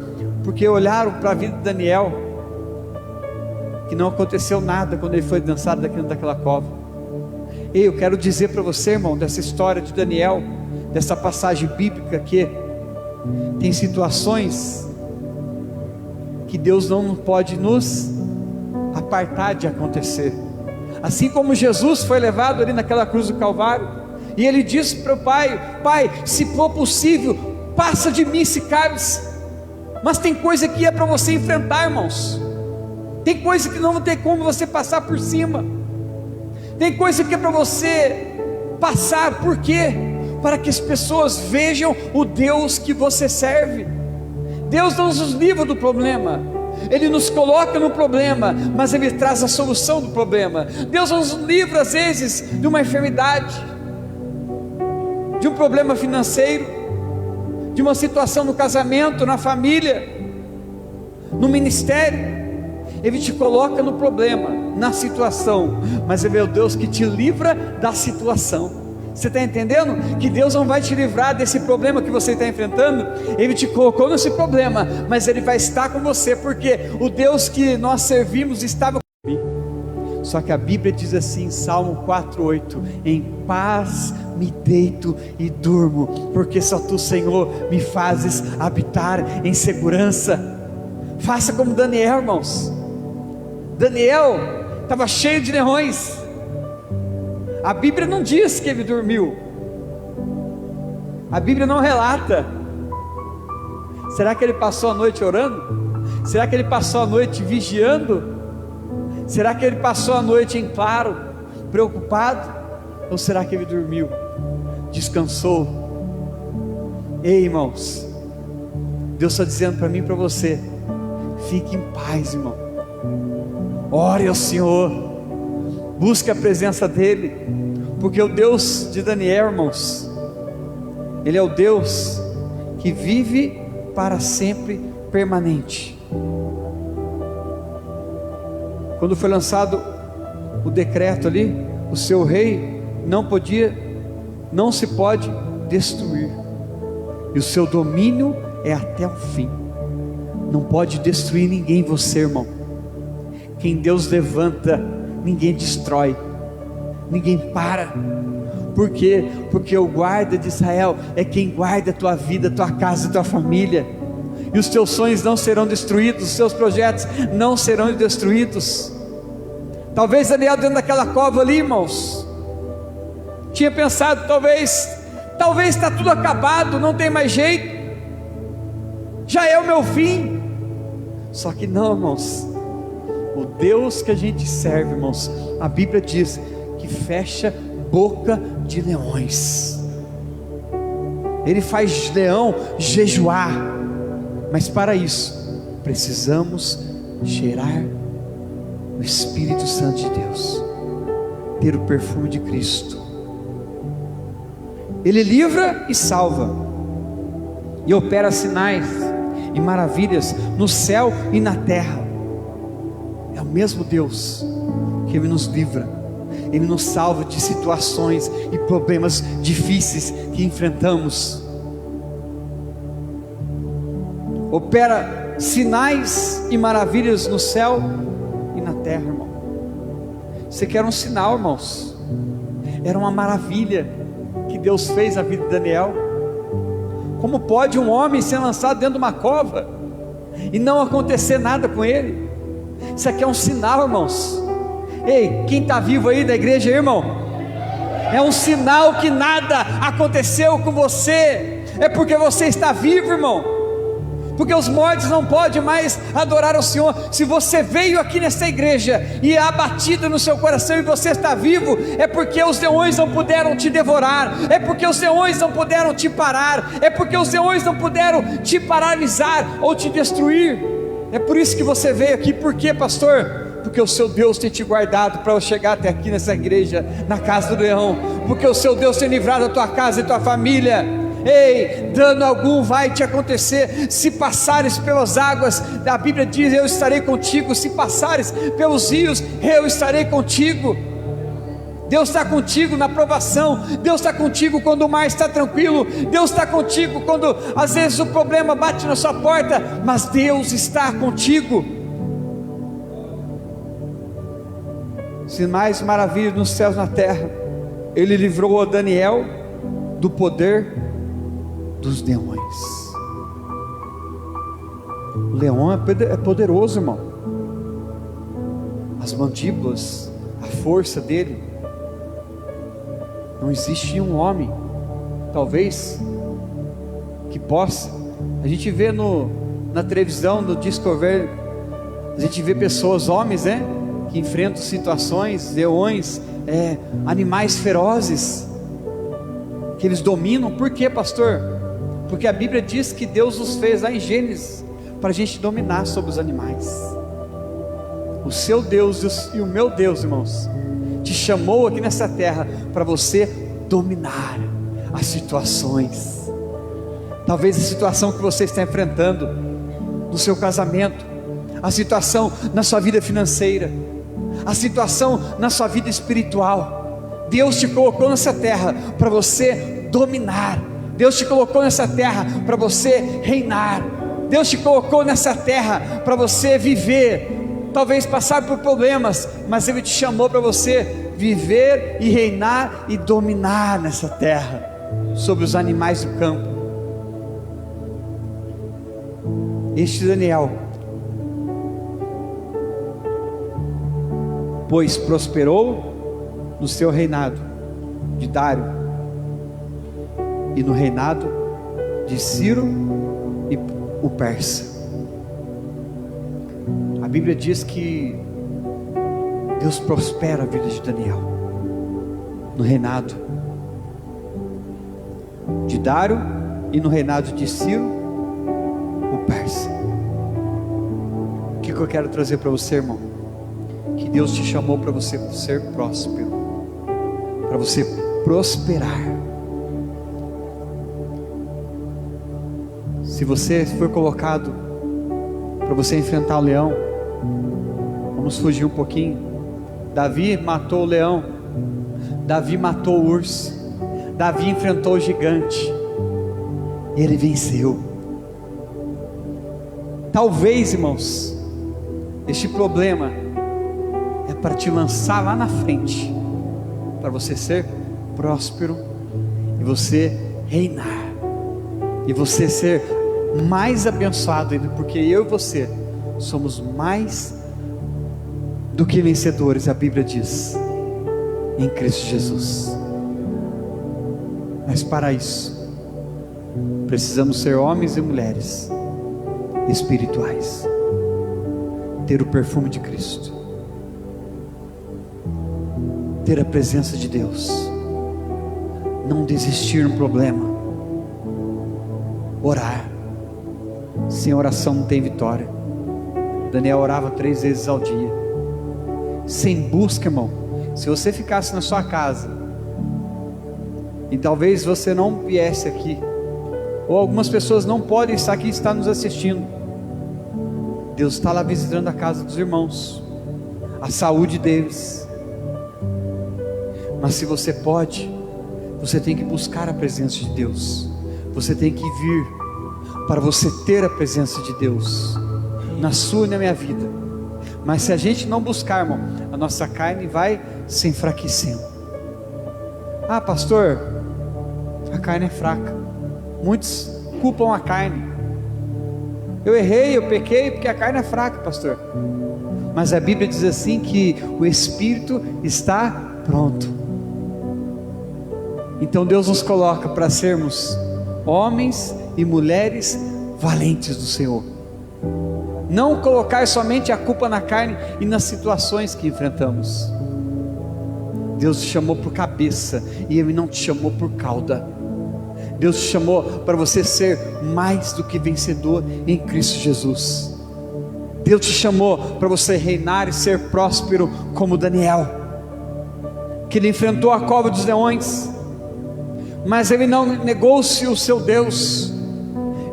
[SPEAKER 2] Porque olharam para a vida de Daniel, que não aconteceu nada quando ele foi lançado dentro daquela cova. E eu quero dizer para você, irmão, dessa história de Daniel, dessa passagem bíblica, que tem situações que Deus não pode nos apartar de acontecer. Assim como Jesus foi levado ali naquela cruz do Calvário, e ele disse para o Pai: Pai, se for possível, passa de mim esse cálice. Mas tem coisa que é para você enfrentar, irmãos. Tem coisa que não tem como você passar por cima. Tem coisa que é para você passar. Por quê? Para que as pessoas vejam o Deus que você serve. Deus não nos livra do problema, Ele nos coloca no problema, mas Ele traz a solução do problema. Deus nos livra às vezes de uma enfermidade, de um problema financeiro, de uma situação no casamento, na família, no ministério. Ele te coloca no problema, na situação, mas Ele é o Deus que te livra da situação. Você está entendendo? Que Deus não vai te livrar desse problema que você está enfrentando. Ele te colocou nesse problema, mas Ele vai estar com você, porque o Deus que nós servimos estava comigo. Só que a Bíblia diz assim, Salmo 4:8: em paz me deito e durmo, porque só Tu, Senhor, me fazes habitar em segurança. Faça como Daniel, irmãos. Daniel estava cheio de leões. A Bíblia não diz que ele dormiu, a Bíblia não relata. Será que ele passou a noite orando? Será que ele passou a noite vigiando? Será que ele passou a noite em claro, preocupado? Ou será que ele dormiu, descansou? Ei, irmãos, Deus está dizendo para mim e para você: fique em paz, irmão. Ore ao Senhor, busque a presença dEle, porque o Deus de Daniel, irmãos, Ele é o Deus que vive para sempre, permanente. Quando foi lançado o decreto ali, o seu rei não se pode destruir, e o seu domínio é até o fim. Não pode destruir ninguém, você, irmão. Quem Deus levanta, ninguém destrói. ninguém para. Por quê? Porque o guarda de Israel é quem guarda a tua vida, a tua casa, a tua família, e os teus sonhos não serão destruídos, os teus projetos não serão destruídos. Talvez Daniel, dentro daquela cova ali, irmãos, tinha pensado, talvez está tudo acabado, não tem mais jeito, já é o meu fim. Só que não, irmãos, o Deus que a gente serve, irmãos, a Bíblia diz que fecha boca de leões. Ele faz leão jejuar, mas para isso precisamos gerar o Espírito Santo de Deus, ter o perfume de Cristo. Ele livra e salva, e opera sinais e maravilhas no céu e na terra. É o mesmo Deus que Ele nos livra, Ele nos salva de situações e problemas difíceis que enfrentamos. Opera sinais e maravilhas no céu e na terra, irmão. Você quer um sinal, irmãos? Era uma maravilha que Deus fez na vida de Daniel. Como pode um homem ser lançado dentro de uma cova e não acontecer nada com ele? Isso aqui é um sinal, irmãos. Ei, quem está vivo aí da igreja, irmão? É um sinal que nada aconteceu com você, é porque você está vivo, irmão. Porque os mortos não podem mais adorar ao Senhor. Se você veio aqui nessa igreja e há batida no seu coração e você está vivo, é porque os leões não puderam te devorar, é porque os leões não puderam te parar, é porque os leões não puderam te paralisar ou te destruir. É por isso que você veio aqui. Por quê, pastor? Porque o seu Deus tem te guardado para eu chegar até aqui nessa igreja, na casa do leão. Porque o seu Deus tem livrado a tua casa e tua família. Ei, dano algum vai te acontecer. Se passares pelas águas, a Bíblia diz: eu estarei contigo. Se passares pelos rios, eu estarei contigo. Deus está contigo na provação. Deus está contigo quando o mar está tranquilo. Deus está contigo quando às vezes o problema bate na sua porta, mas Deus está contigo. Sinais, maravilhas nos céus e na terra. Ele livrou a Daniel do poder dos leões. O leão é poderoso, irmão. As mandíbulas, a força dele, não existe um homem, talvez, que possa. A gente vê na televisão, no Discovery, a gente vê pessoas, homens, né, que enfrentam situações, leões, animais ferozes, que eles dominam. Por quê, pastor? Porque a Bíblia diz que Deus os fez lá em Gênesis para a gente dominar sobre os animais. O seu Deus e o meu Deus, irmãos, te chamou aqui nessa terra para você dominar as situações. Talvez a situação que você está enfrentando no seu casamento, a situação na sua vida financeira, a situação na sua vida espiritual. Deus te colocou nessa terra para você dominar. Deus te colocou nessa terra para você reinar. Deus te colocou nessa terra para você viver, talvez passar por problemas, mas Ele te chamou para você viver e reinar e dominar nessa terra, sobre os animais do campo. Este Daniel, pois prosperou no seu reinado de Dário, e no reinado de Ciro e o persa. A Bíblia diz que Deus prospera a vida de Daniel no reinado de Dário e no reinado de Ciro, o persa. O que eu quero trazer para você, irmão? Que Deus te chamou para você ser próspero, para você prosperar. Se você foi colocado para você enfrentar o leão, vamos fugir um pouquinho. Davi matou o leão, Davi matou o urso, Davi enfrentou o gigante, e ele venceu. Talvez, irmãos, este problema é para te lançar lá na frente, para você ser próspero e você reinar, e você ser mais abençoado ainda, porque eu e você somos mais do que vencedores, a Bíblia diz, em Cristo Jesus. Mas para isso, precisamos ser homens e mulheres espirituais, ter o perfume de Cristo, ter a presença de Deus, não desistir no problema, orar. Sem oração não tem vitória. Daniel orava 3 vezes ao dia. Sem busca, irmão, se você ficasse na sua casa e talvez você não viesse aqui, ou algumas pessoas não podem estar aqui e estar nos assistindo, Deus está lá visitando a casa dos irmãos, a saúde deles. Mas se você pode, você tem que buscar a presença de Deus, você tem que vir para você ter a presença de Deus na sua e na minha vida. Mas se a gente não buscar, irmão, a nossa carne vai se enfraquecendo. Ah, pastor, a carne é fraca. Muitos culpam a carne. Eu errei, eu pequei porque a carne é fraca, pastor. Mas a Bíblia diz assim que o Espírito está pronto. Então Deus nos coloca para sermos homens e mulheres valentes do Senhor. Não colocar somente a culpa na carne e nas situações que enfrentamos. Deus te chamou por cabeça e Ele não te chamou por cauda. Deus te chamou para você ser mais do que vencedor em Cristo Jesus. Deus te chamou para você reinar e ser próspero como Daniel, que ele enfrentou a cova dos leões, mas ele não negou-se o seu Deus.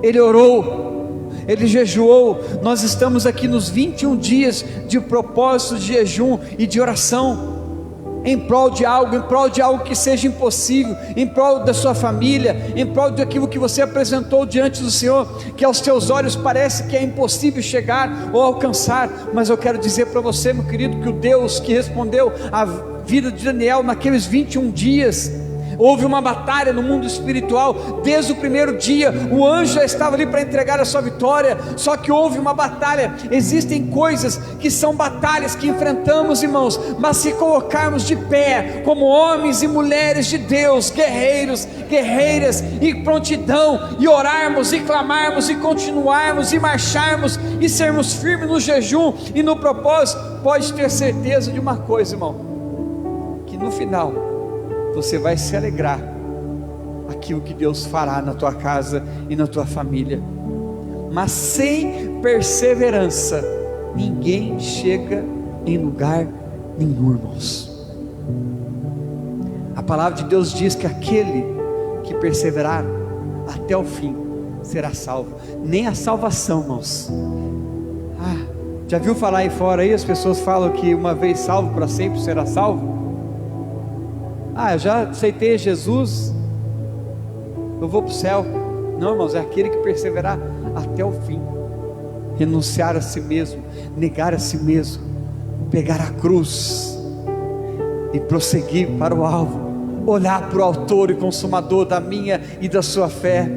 [SPEAKER 2] Ele orou, ele jejuou. Nós estamos aqui nos 21 dias de propósito de jejum e de oração, em prol de algo que seja impossível, em prol da sua família, em prol daquilo que você apresentou diante do Senhor, que aos teus olhos parece que é impossível chegar ou alcançar. Mas eu quero dizer para você, meu querido, que o Deus que respondeu a vida de Daniel naqueles 21 dias, houve uma batalha no mundo espiritual. Desde o primeiro dia o anjo já estava ali para entregar a sua vitória, só que houve uma batalha. Existem coisas que são batalhas que enfrentamos, irmãos, mas se colocarmos de pé como homens e mulheres de Deus, guerreiros, guerreiras, e prontidão, e orarmos e clamarmos e continuarmos e marcharmos e sermos firmes no jejum e no propósito, pode ter certeza de uma coisa, irmão, que no final você vai se alegrar aquilo que Deus fará na tua casa e na tua família. Mas sem perseverança ninguém chega em lugar nenhum, irmãos. A palavra de Deus diz que aquele que perseverar até o fim será salvo. Nem a salvação, irmãos. Já viu falar aí fora aí, as pessoas falam que uma vez salvo para sempre será salvo? Eu já aceitei Jesus, eu vou para o céu. Não, irmãos, é aquele que perseverar até o fim, renunciar a si mesmo, negar a si mesmo, pegar a cruz e prosseguir para o alvo, olhar para o autor e consumador da minha e da sua fé.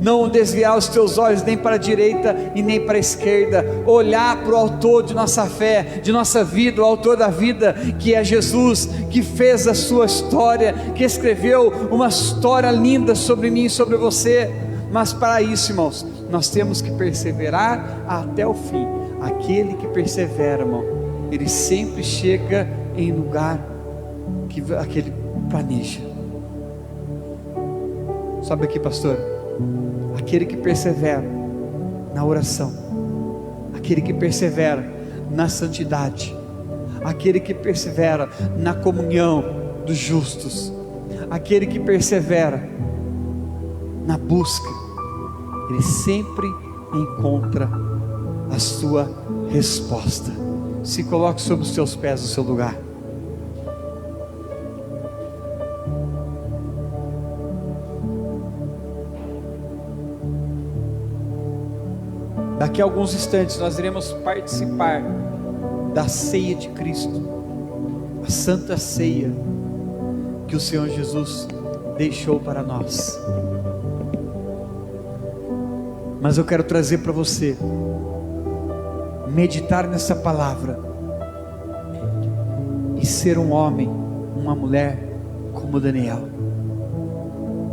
[SPEAKER 2] Não desviar os teus olhos nem para a direita e nem para a esquerda, olhar para o autor de nossa fé, de nossa vida, o autor da vida, que é Jesus, que fez a sua história, que escreveu uma história linda sobre mim e sobre você. Mas para isso, irmãos, nós temos que perseverar até o fim. Aquele que persevera, irmão, ele sempre chega em lugar que aquele planeja. Sabe aqui, pastor? Aquele que persevera na oração, aquele que persevera na santidade, aquele que persevera na comunhão dos justos, aquele que persevera na busca, ele sempre encontra a sua resposta. Se coloque sobre os seus pés no seu lugar. Daqui a alguns instantes nós iremos participar da ceia de Cristo, a Santa Ceia. que o Senhor Jesus deixou para nós. Mas eu quero trazer para você meditar nessa palavra e ser um homem, uma mulher como Daniel,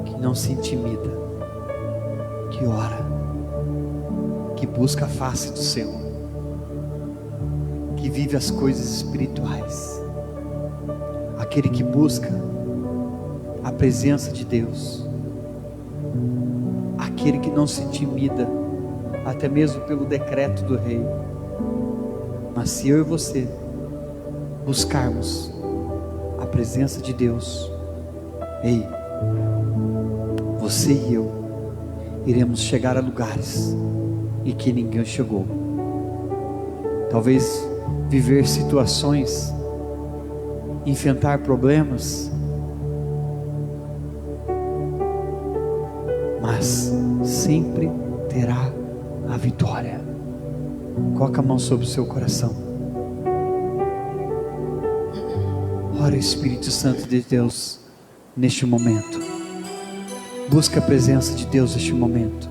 [SPEAKER 2] que não se intimida, que ora, que busca a face do Senhor, que vive as coisas espirituais, aquele que busca a presença de Deus, aquele que não se intimida, até mesmo pelo decreto do rei. Mas se eu e você buscarmos a presença de Deus, ei, você e eu iremos chegar a lugares em que ninguém chegou. Talvez viver situações, enfrentar problemas, mas sempre terá a vitória. Coloca a mão sobre o seu coração. Ora, Espírito Santo de Deus, neste momento. Busca a presença de Deus neste momento.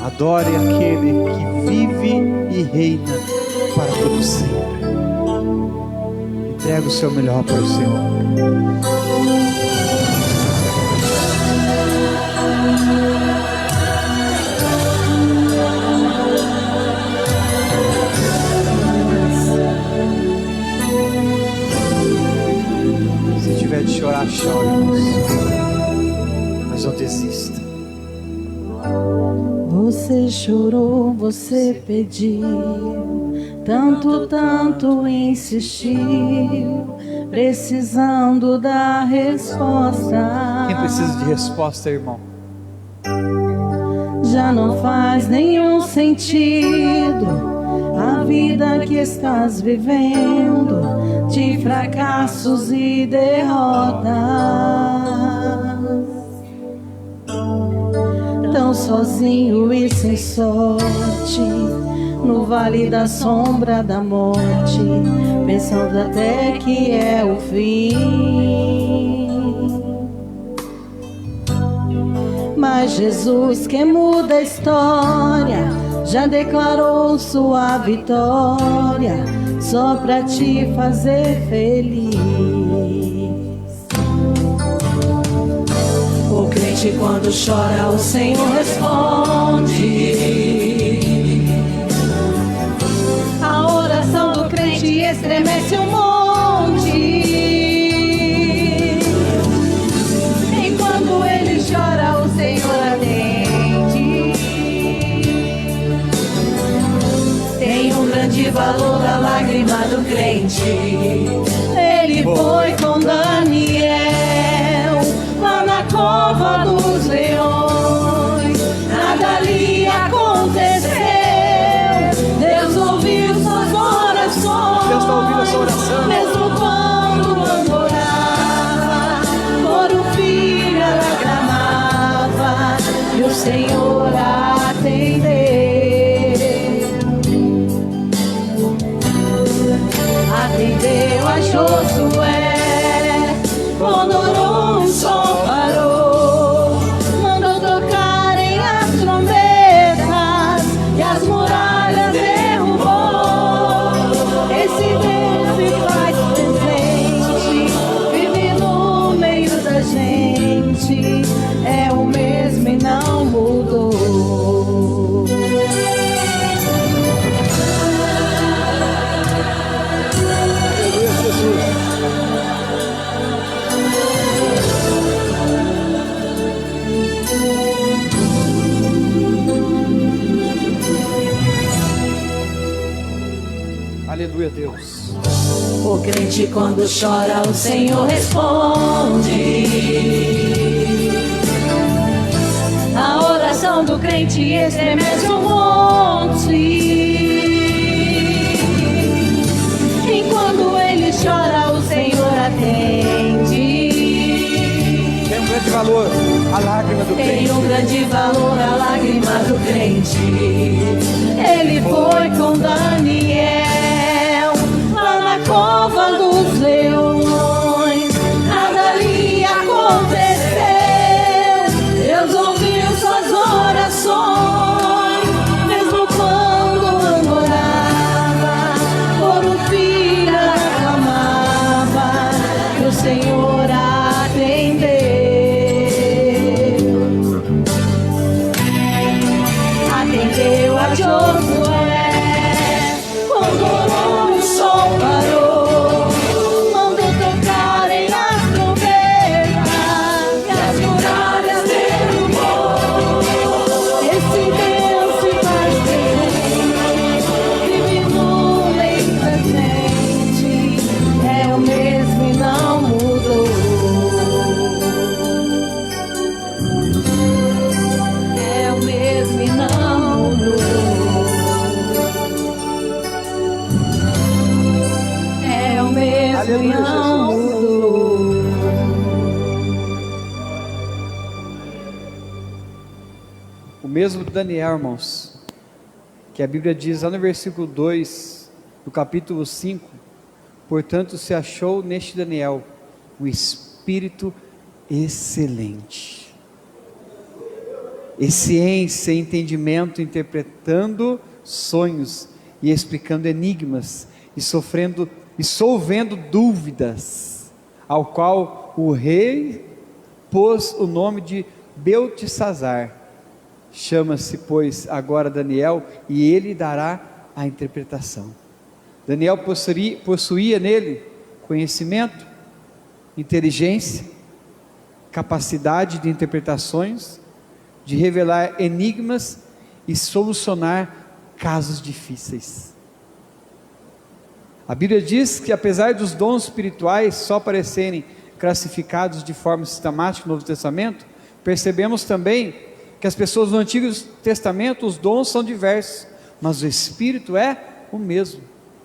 [SPEAKER 2] Adore aquele que vive e reina para todo sempre. Entrega o seu melhor para o Senhor. Se tiver de chorar, chore, mas não desista.
[SPEAKER 1] Você chorou, você pediu, tanto insistiu, precisando da resposta.
[SPEAKER 2] Quem precisa de resposta, irmão?
[SPEAKER 1] Já não faz nenhum sentido a vida que estás vivendo, de fracassos e derrotas. Tão sozinho e sem sorte, no vale da sombra da morte, pensando até que é o fim. Mas Jesus, que muda a história, já declarou sua vitória, só pra te fazer feliz. O crente quando chora, o Senhor responde. A oração do crente estremece o monte. E quando ele chora, o Senhor atende. Tem um grande valor a lágrima do crente. Ele foi com Daniel lá na cova dos leões, nada lhe aconteceu. Deus ouviu suas orações.
[SPEAKER 2] Deus está ouvindo a sua oração.
[SPEAKER 1] Mesmo quando orava, por um filho ela clamava, e o Senhor a atendeu. Atendeu a Josué, quando orou o sol parou, mandou tocarem as trombetas e as muralhas derrubou. Esse Deus se faz presente, vive no meio da gente, é o mesmo e não mudou.
[SPEAKER 2] Aleluia, Deus.
[SPEAKER 1] O crente quando chora, o Senhor responde. A oração do crente estremece o monte. E quando ele chora, o Senhor atende.
[SPEAKER 2] Tem um grande valor a lágrima do crente.
[SPEAKER 1] Tem um grande valor a lágrima do crente. Ele foi com Daniel lá na cova dos leões, nada lhe mesmo e não mudou.
[SPEAKER 2] O mesmo Daniel, irmãos, que a Bíblia diz lá no versículo 2, do capítulo 5, portanto se achou neste Daniel um espírito excelente, e ciência e entendimento, interpretando sonhos e explicando enigmas, e solvendo dúvidas, ao qual o rei pôs o nome de Beltesazar. Chama-se, pois, agora Daniel, e ele dará a interpretação. Daniel possuía nele conhecimento, inteligência, capacidade de interpretações, de revelar enigmas e solucionar casos difíceis. A Bíblia diz que, apesar dos dons espirituais só aparecerem classificados de forma sistemática no Novo Testamento, percebemos também que as pessoas no Antigo Testamento, os dons são diversos, mas o Espírito é o mesmo.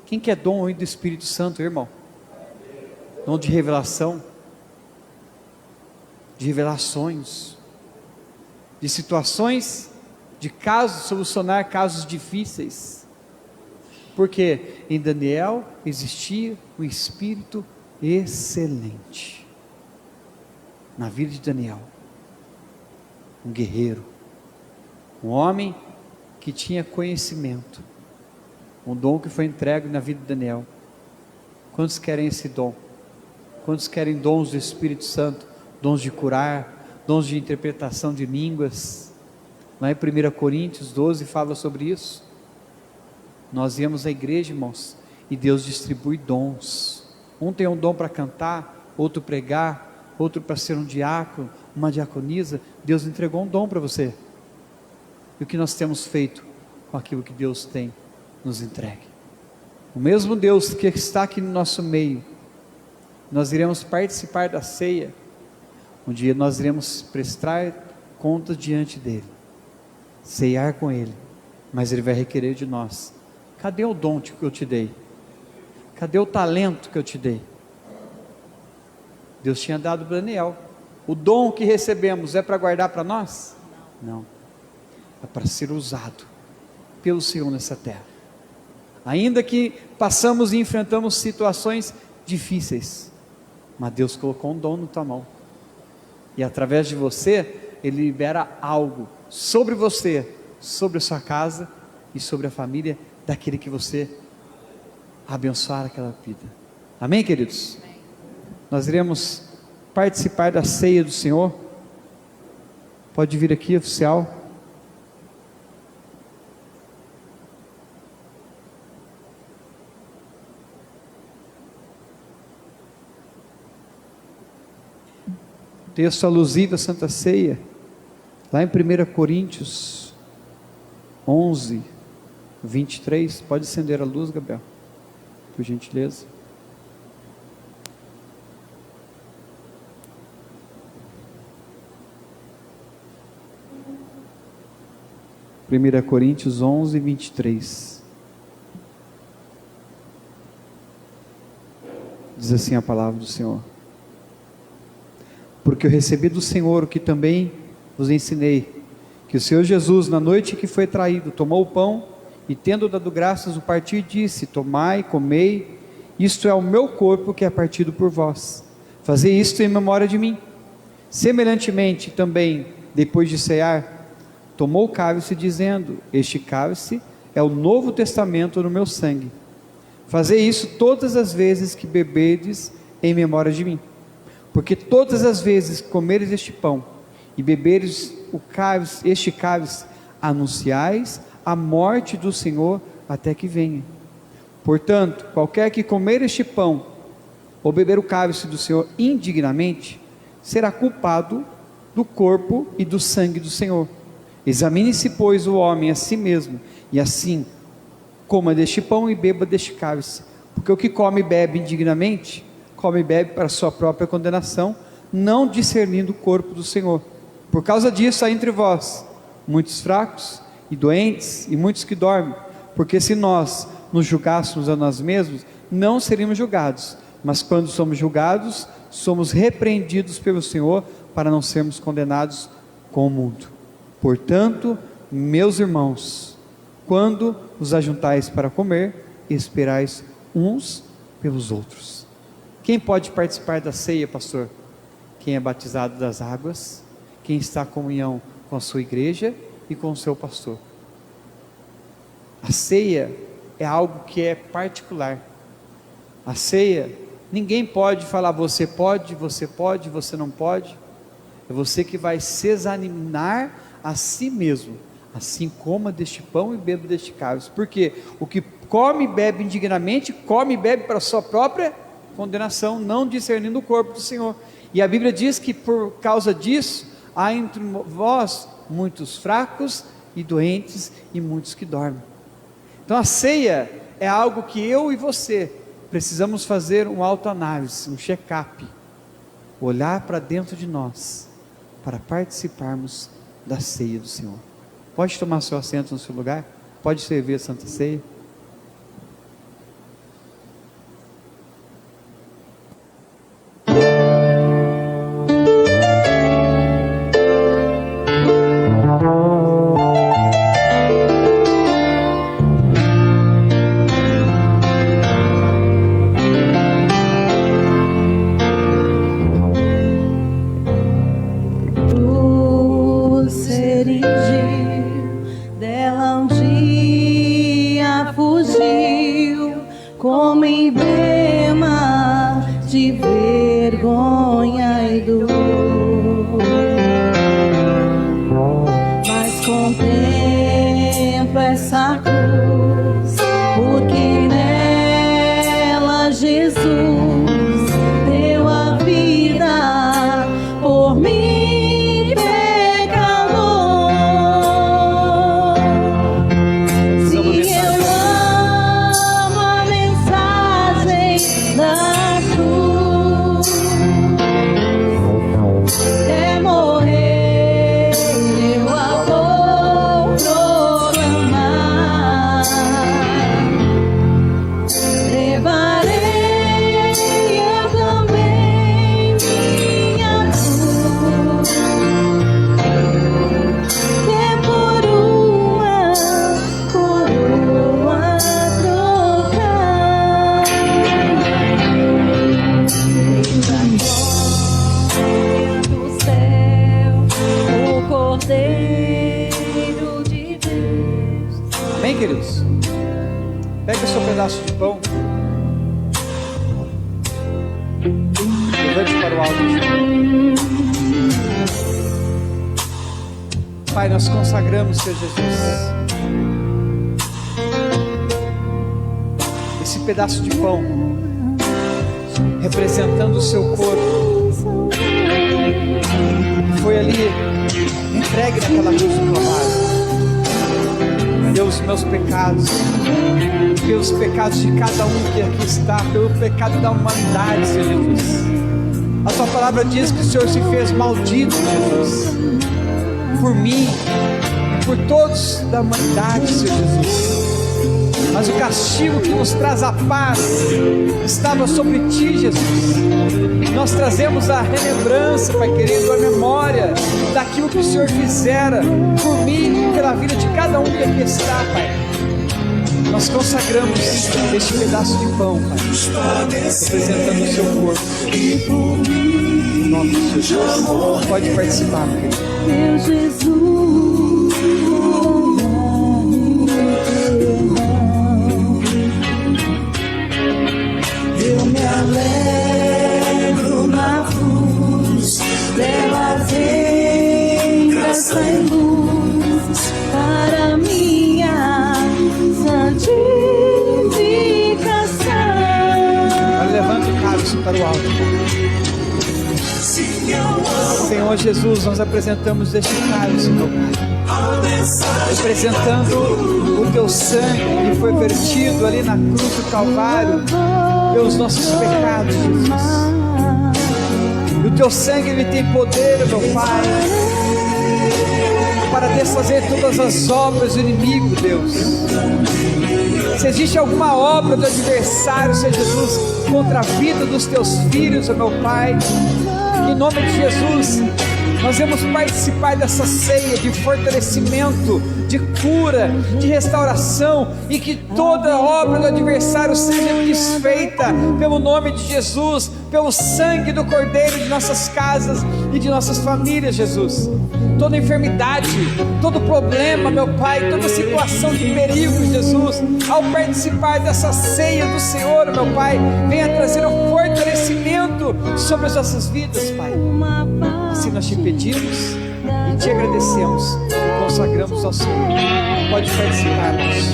[SPEAKER 2] Quem quer dom aí do Espírito Santo, irmão? Dom de revelação, de revelações, de situações, de casos, solucionar casos difíceis. Porque em Daniel existia um Espírito excelente na vida de Daniel. Um guerreiro, um homem que tinha conhecimento, um dom que foi entregue na vida de Daniel. Quantos querem esse dom? Quantos querem dons do Espírito Santo? Dons de curar, dons de interpretação de línguas. Lá em 1 Coríntios 12 fala sobre isso. Nós íamos à igreja, irmãos, e Deus distribui dons. Um tem um dom para cantar, outro pregar, outro para ser um diácono, uma diaconisa. Deus entregou um dom para você. E o que nós temos feito com aquilo que Deus tem nos entregue? O mesmo Deus que está aqui no nosso meio, nós iremos participar da ceia. Um dia nós iremos prestar contas diante dele, ceiar com ele, mas ele vai requerer de nós: cadê o dom que eu te dei? Cadê o talento que eu te dei? Deus tinha dado para Daniel. O dom que recebemos é para guardar para nós? Não, é para ser usado pelo Senhor nessa terra. Ainda que passamos e enfrentamos situações difíceis, mas Deus colocou um dom na tua mão, e através de você, Ele libera algo sobre você, sobre a sua casa e sobre a família daquele que você abençoar aquela vida. Amém, queridos? Amém. Nós iremos participar da ceia do Senhor. Pode vir aqui, oficial. Texto alusivo à Santa Ceia, lá em 1 Coríntios 11, 23, pode acender a luz, Gabriel, por gentileza. Primeira Coríntios 11, 23. Diz assim a palavra do Senhor: porque eu recebi do Senhor o que também vos ensinei, que o Senhor Jesus, na noite que foi traído, tomou o pão, e tendo dado graças, o partiu e disse: tomai, comei, isto é o meu corpo que é partido por vós, fazei isto em memória de mim. Semelhantemente também, depois de cear, tomou o cálice, dizendo: este cálice é o novo testamento no meu sangue, fazei isso todas as vezes que bebedes em memória de mim. Porque todas as vezes que comeres este pão e beberes este cálice, anunciais a morte do Senhor até que venha. Portanto, qualquer que comer este pão ou beber o cálice do Senhor indignamente, será culpado do corpo e do sangue do Senhor. Examine-se, pois, o homem a si mesmo, e assim coma deste pão e beba deste cálice. Porque o que come e bebe indignamente, come e bebe para sua própria condenação, não discernindo o corpo do Senhor. Por causa disso há entre vós muitos fracos e doentes, e muitos que dormem. Porque se nós nos julgássemos a nós mesmos, não seríamos julgados, mas quando somos julgados, somos repreendidos pelo Senhor para não sermos condenados com o mundo. Portanto, meus irmãos, quando os ajuntais para comer, esperais uns pelos outros. Quem pode participar da ceia, pastor? Quem é batizado das águas, quem está em comunhão com a sua igreja e com o seu pastor. A ceia é algo que é particular. A ceia, ninguém pode falar você pode, você não pode. É você que vai se examinar a si mesmo. Assim coma deste pão e beba deste cálice. Porque o que come e bebe indignamente, come e bebe para a sua própria condenação, não discernindo o corpo do Senhor. E a Bíblia diz que por causa disso, há entre vós muitos fracos e doentes e muitos que dormem. Então a ceia é algo que eu e você precisamos fazer uma autoanálise, um check-up, olhar para dentro de nós, para participarmos da ceia do Senhor. Pode tomar seu assento no seu lugar? Pode servir a Santa Ceia? Pai, nós consagramos, Senhor Jesus, esse pedaço de pão, representando o seu corpo, que foi ali entregue naquela cruz do Calvário, pelos meus pecados, pelos pecados de cada um que aqui está, pelo pecado da humanidade, Senhor Jesus. A tua palavra diz que o Senhor se fez maldito, Jesus, por mim e por todos da humanidade, Senhor Jesus. Mas o castigo que nos traz a paz estava sobre ti, Jesus. Nós trazemos a remembrança, Pai querido, a memória daquilo que o Senhor fizera por mim e pela vida de cada um que aqui está, Pai. Nós consagramos este pedaço de pão, Pai, representando o seu corpo. Em nome de Jesus, pode participar, querido.
[SPEAKER 1] Meu Jesus, eu me alegro na cruz, delas entra sem luz para minha santificação.
[SPEAKER 2] Levante o cálice para o alto. Senhor Jesus, nós apresentamos este cálice, meu Pai, representando o teu sangue que foi vertido ali na cruz do Calvário pelos nossos pecados, Jesus. E o teu sangue, ele tem poder, meu Pai, para desfazer todas as obras do inimigo, Deus. Se existe alguma obra do adversário, Senhor Jesus, contra a vida dos teus filhos, ó meu Pai, em nome de Jesus, nós vamos participar dessa ceia de fortalecimento, de cura, de restauração, e que toda obra do adversário seja desfeita pelo nome de Jesus, pelo sangue do Cordeiro de nossas casas e de nossas famílias, Jesus. Toda enfermidade, todo problema, meu Pai, toda situação de perigo, Jesus, ao participar dessa ceia do Senhor, meu Pai, venha trazer um fortalecimento sobre as nossas vidas, Pai. Assim nós te pedimos e te agradecemos, consagramos ao Senhor. Pode participar, irmãos.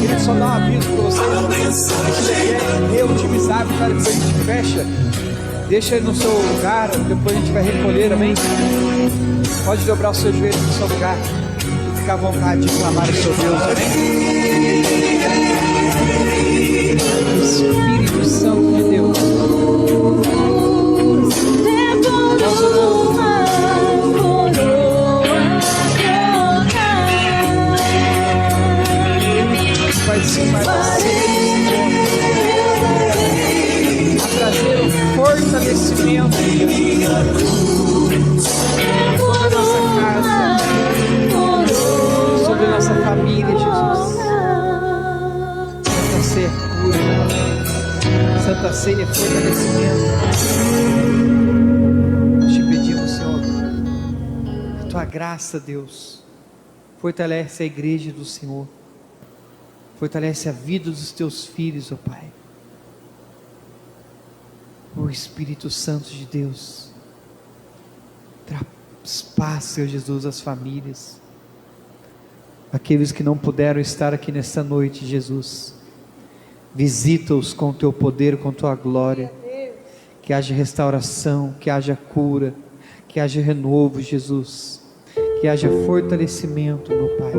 [SPEAKER 2] Queria só dar um aviso para vocês. Se você quer reotimizar, claro que a gente fecha, deixa aí no seu lugar, depois a gente vai recolher, amém? Pode dobrar o seu joelho no seu lugar e ficar à vontade de clamar o seu Deus, amém? Espírito Santo de Deus, nós oramos. Participar da ceia, a trazer um fortalecimento sobre a nossa casa, sobre a nossa família, Jesus. Santa ceia é cura, Santa ceia é fortalecimento. Nós te pedimos, Senhor, a tua graça, Deus, fortalece a igreja do Senhor. Fortalece a vida dos teus filhos, ó Pai. O Espírito Santo de Deus, traz paz, Senhor Jesus, às famílias. Aqueles que não puderam estar aqui nesta noite, Jesus, visita-os com o teu poder, com a tua glória. Que haja restauração, que haja cura, que haja renovo, Jesus. Que haja fortalecimento, meu Pai,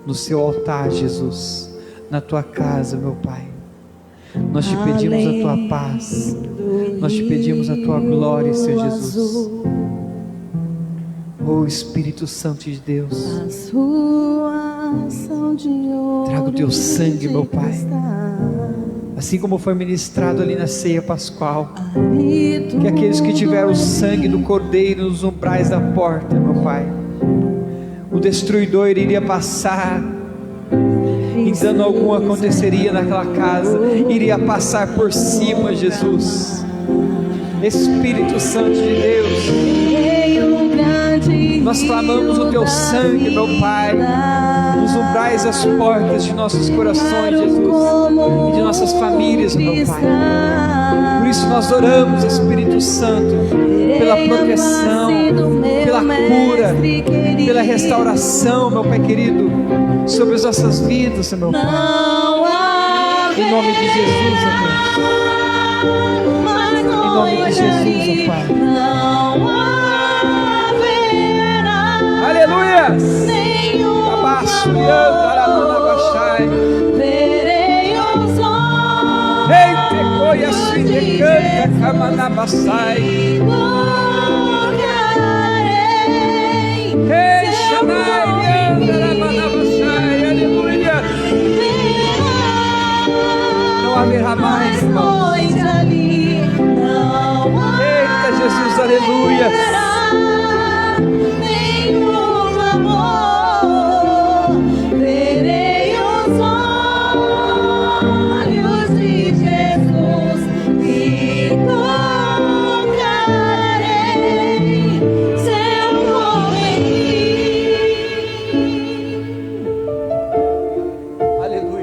[SPEAKER 2] no seu altar, Jesus, na tua casa, meu Pai. Nós te pedimos a tua paz, nós te pedimos a tua glória, Senhor Jesus. Oh Espírito Santo de Deus, traga o teu sangue, meu Pai, assim como foi ministrado ali na ceia pascual, que aqueles que tiveram o sangue do Cordeiro nos umbrais da porta, meu Pai, o destruidor iria passar, e dano algum aconteceria naquela casa, iria passar por cima, Jesus. Espírito Santo de Deus, nós clamamos o teu sangue, meu Pai, nos umbrais das portas de nossos corações, Jesus, e de nossas famílias, meu Pai. Por isso nós oramos, Espírito Santo, pela proteção, pela cura, pela restauração, meu Pai querido, sobre as nossas vidas, meu Pai. Em nome de Jesus, amém. Em nome de Jesus, ó Pai. Aleluia! Abaixo e andarabanabaxai.
[SPEAKER 3] Verei os olhos.
[SPEAKER 2] Eite coia suide canta camanabaxai.
[SPEAKER 3] Gloriarei.
[SPEAKER 2] Ei, chamai e andarabanabaxai. Aleluia! Não haverá mais, irmãos. Eita Jesus, aleluia!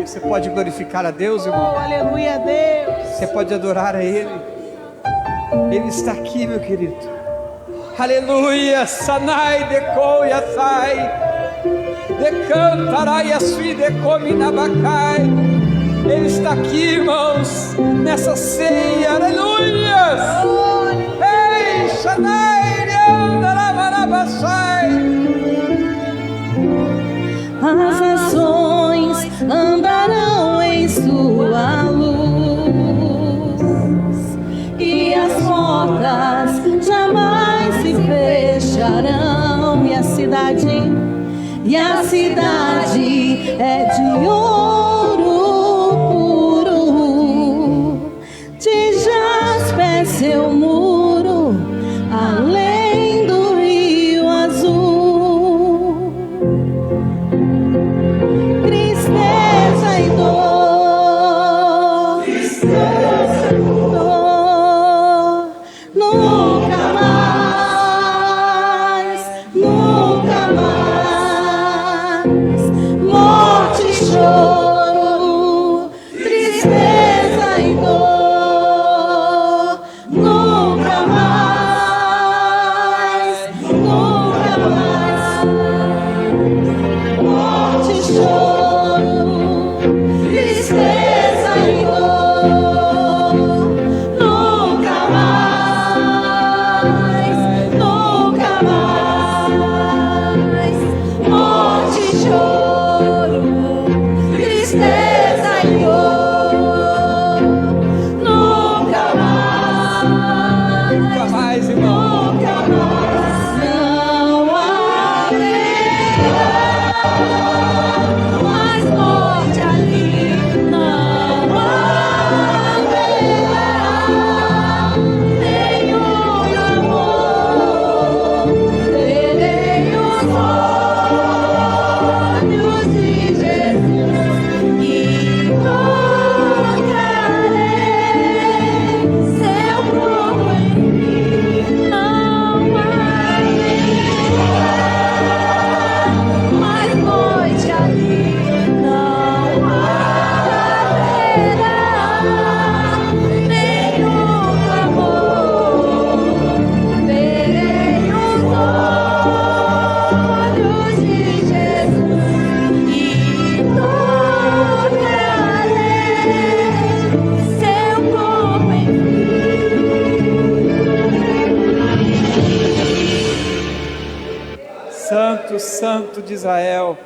[SPEAKER 2] Você pode glorificar a Deus, irmão?
[SPEAKER 1] Oh, aleluia a Deus.
[SPEAKER 2] Você pode adorar a Ele. Ele está aqui, meu querido. Aleluia. Sanai deco yasai. Decantarai asui decominabacai. Ele está aqui, irmãos, nessa ceia. Aleluia. Ei, Sanai deandarabanabaxai.
[SPEAKER 3] As nações andarão em sua luz, e as portas jamais se fecharão, e as cidades e a cidade é de ouro puro. De jaspe é seu muro, além do rio azul. Tristeza e dor, tristeza e dor, nunca mais, nunca mais. Morte e choro, tristeza e dor, nunca mais, nunca mais. Morte e choro, tristeza e dor, nunca mais, nunca mais. Morte e choro, tristeza e dor, nunca mais,
[SPEAKER 2] Nunca mais, irmão.
[SPEAKER 3] nunca mais. Não haverá mais morte ali, não haverá nenhum amor. Verei os olhos de Jesus e tocarei seu corpo em mim. Não haverá mais noite ali, não haverá nenhum amor. Verei os olhos de Jesus e tocarei seu corpo em
[SPEAKER 2] Santo, Santo de Israel.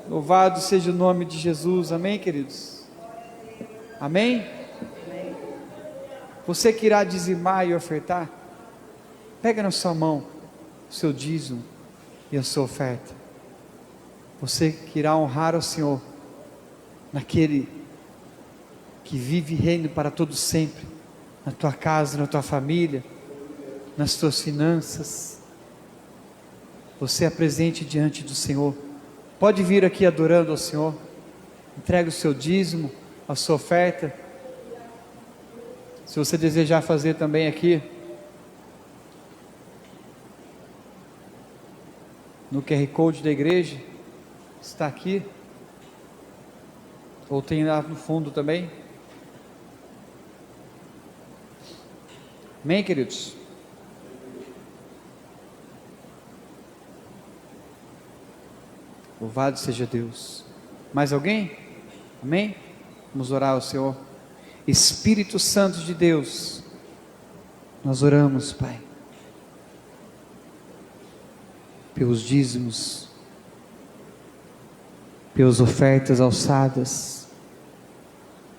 [SPEAKER 2] Louvado seja o nome de Jesus, amém, queridos? Amém? Você que irá dizimar e ofertar, pega na sua mão o seu dízimo e a sua oferta. Você que irá honrar ao Senhor, naquele que vive e reina para todo sempre, na tua casa, na tua família, nas tuas finanças. Você apresente diante do Senhor. Pode vir aqui adorando ao Senhor. Entregue o seu dízimo, a sua oferta. Se você desejar fazer também aqui, no QR Code da igreja, está aqui. Ou tem lá no fundo também. Amém, queridos? Louvado seja Deus. Mais alguém? Amém? Vamos orar ao Senhor. Espírito Santo de Deus, nós oramos, Pai, pelos dízimos, pelas ofertas alçadas.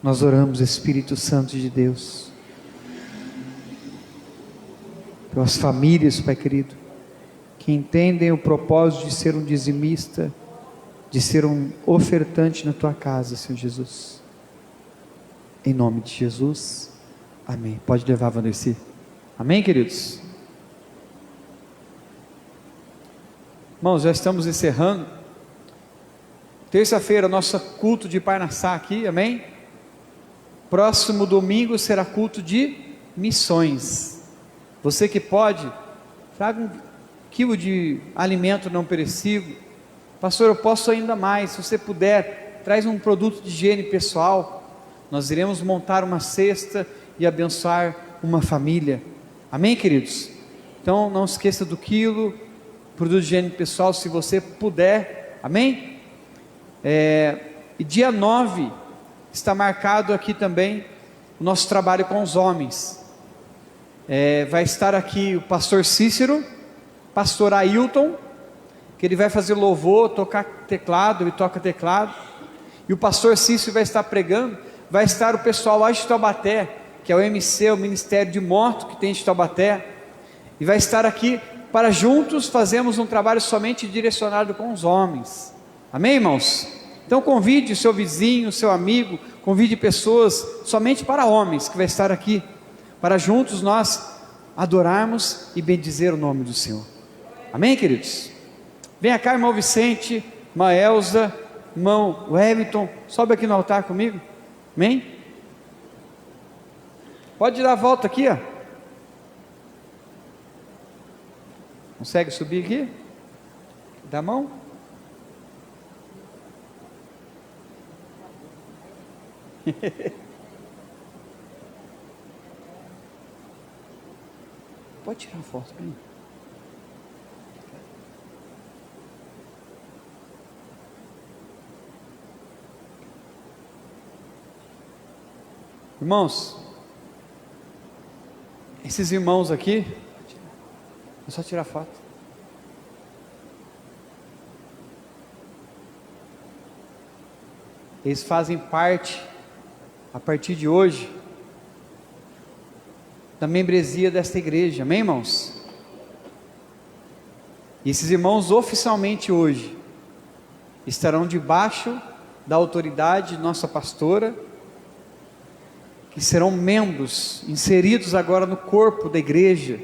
[SPEAKER 2] Nós oramos, Espírito Santo de Deus, pelas famílias, Pai querido, que entendem o propósito de ser um dizimista, de ser um ofertante na tua casa, Senhor Jesus. Em nome de Jesus, amém. Pode levar, Vanessa. Amém, queridos? Irmãos, já estamos encerrando. Terça-feira, nosso culto de Parnassá aqui, amém? Próximo domingo será culto de missões. Você que pode, traga 1 quilo de alimento não perecível. Pastor, eu posso ainda mais. Se você puder, traz um produto de higiene pessoal. Nós iremos montar uma cesta e abençoar uma família. Amém, queridos? Então não esqueça do quilo, produto de higiene pessoal, se você puder. Amém? E dia 9 está marcado aqui também o nosso trabalho com os homens. Vai estar aqui o pastor Cícero, pastor Ailton, que ele vai fazer louvor, tocar teclado, ele toca teclado, e o pastor Cícero vai estar pregando. Vai estar o pessoal lá de Taubaté, que é o MC, o Ministério de Moto que tem de Taubaté, e vai estar aqui para juntos fazermos um trabalho somente direcionado com os homens. Amém, irmãos? Então convide o seu vizinho, o seu amigo, convide pessoas somente para homens que vai estar aqui, para juntos nós adorarmos e bendizer o nome do Senhor. Amém, queridos? Venha cá, irmão Vicente, irmã Elza, irmão Wellington, sobe aqui no altar comigo. Amém? Pode dar a volta aqui, ó. Consegue subir aqui? Dá a mão? Pode tirar a foto para mim. Irmãos, esses irmãos aqui, é só tirar foto. Eles fazem parte, a partir de hoje, da membresia desta igreja, amém, irmãos? E esses irmãos oficialmente hoje estarão debaixo da autoridade de nossa pastora, que serão membros inseridos agora no corpo da igreja.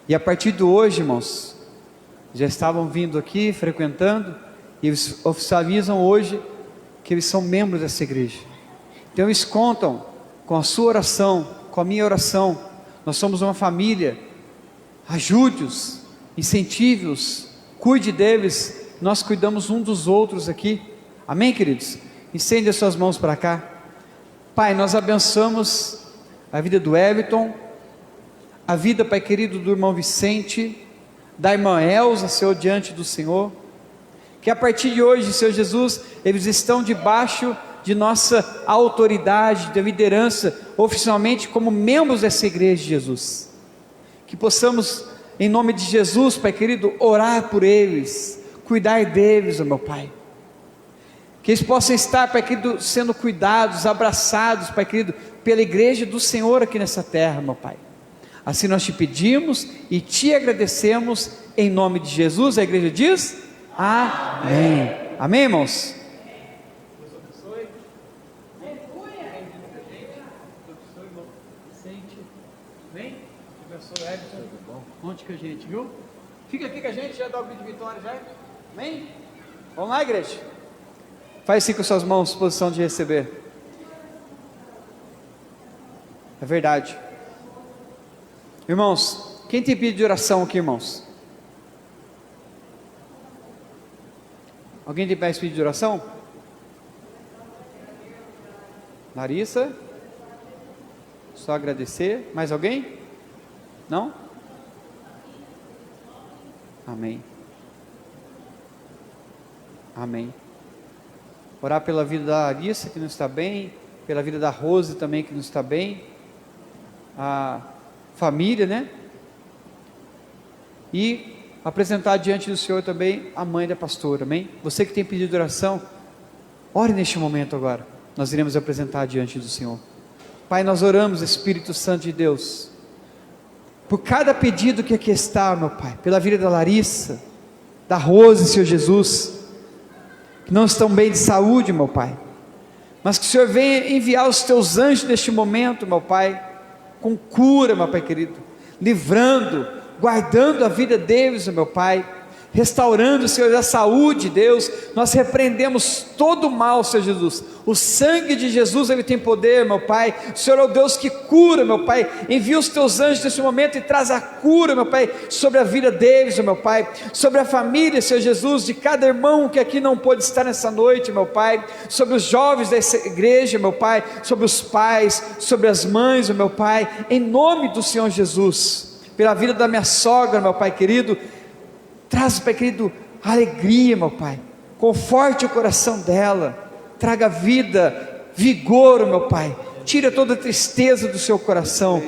[SPEAKER 2] E a partir de hoje, irmãos, já estavam vindo aqui, frequentando, e eles oficializam hoje que eles são membros dessa igreja. Então eles contam com a sua oração, com a minha oração. Nós somos uma família. Ajude-os, incentive-os, cuide deles. Nós cuidamos um dos outros aqui. Amém, queridos? Estende as suas mãos para cá. Pai, nós abençoamos a vida do Everton, a vida, Pai querido, do irmão Vicente, da irmã Elza, Senhor, diante do Senhor, que a partir de hoje, Senhor Jesus, eles estão debaixo de nossa autoridade, da liderança, oficialmente como membros dessa igreja de Jesus, que possamos, em nome de Jesus, Pai querido, orar por eles, cuidar deles, ó meu Pai, que eles possam estar, Pai querido, sendo cuidados, abraçados, Pai querido, pela igreja do Senhor aqui nessa terra, meu Pai. Assim nós te pedimos e te agradecemos, em nome de Jesus. A igreja diz: amém. Amém, irmãos? Deus abençoe. Amém? Abençoe, Everton. Conte com a gente, viu? Fica aqui com a gente, já dá o grito de vitória, já. Amém? Vamos lá, igreja. Faz assim com suas mãos, posição de receber. É verdade. Irmãos, quem tem pedido de oração aqui, irmãos? Alguém tem mais pedido de oração? Larissa? Só agradecer. Mais alguém? Não? Amém. Amém. Orar pela vida da Larissa, que não está bem, pela vida da Rose também, que não está bem, a família, né? E apresentar diante do Senhor também a mãe da pastora, amém? Você que tem pedido oração, ore neste momento agora, nós iremos apresentar diante do Senhor. Pai, nós oramos, Espírito Santo de Deus, por cada pedido que aqui está, meu Pai, pela vida da Larissa, da Rose, Senhor Jesus, que não estão bem de saúde, meu Pai, mas que o Senhor venha enviar os teus anjos neste momento, meu Pai, com cura, meu Pai querido, livrando, guardando a vida deles, meu Pai, restaurando, Senhor, a saúde, Deus. Nós repreendemos todo o mal, Senhor Jesus. O sangue de Jesus, ele tem poder, meu Pai. O Senhor é o Deus que cura, meu Pai. Envia os teus anjos nesse momento e traz a cura, meu Pai, sobre a vida deles, meu Pai, sobre a família, Senhor Jesus, de cada irmão que aqui não pôde estar nessa noite, meu Pai, sobre os jovens dessa igreja, meu Pai, sobre os pais, sobre as mães, meu Pai, em nome do Senhor Jesus, pela vida da minha sogra, meu Pai querido. Traz, Pai querido, alegria, meu Pai, conforte o coração dela, traga vida, vigor, meu Pai, tira toda a tristeza do seu coração.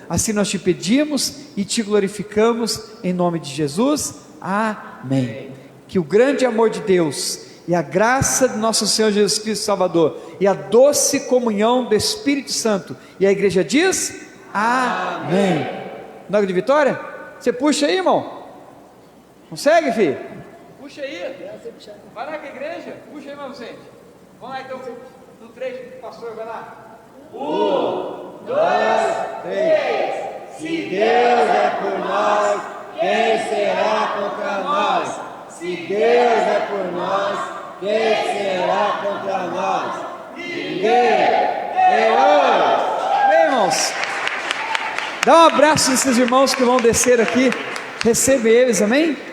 [SPEAKER 2] Assim nós te pedimos e te glorificamos, em nome de Jesus, amém. Que o grande amor de Deus e a graça do nosso Senhor Jesus Cristo Salvador e a doce comunhão do Espírito Santo, e a igreja diz, amém. Nome de vitória? Você puxa aí, irmão. Consegue, filho? Puxa aí. Vai lá com a igreja. Puxa aí, irmão Vicente. Vamos lá então, no 3, pastor, vai lá. 1, 2, 3.
[SPEAKER 4] Se Deus é por nós, quem será contra nós? Se Deus é por nós, quem será contra nós? Ninguém.
[SPEAKER 2] Bem, irmãos, dá um abraço nesses irmãos que vão descer aqui. Recebe eles, amém?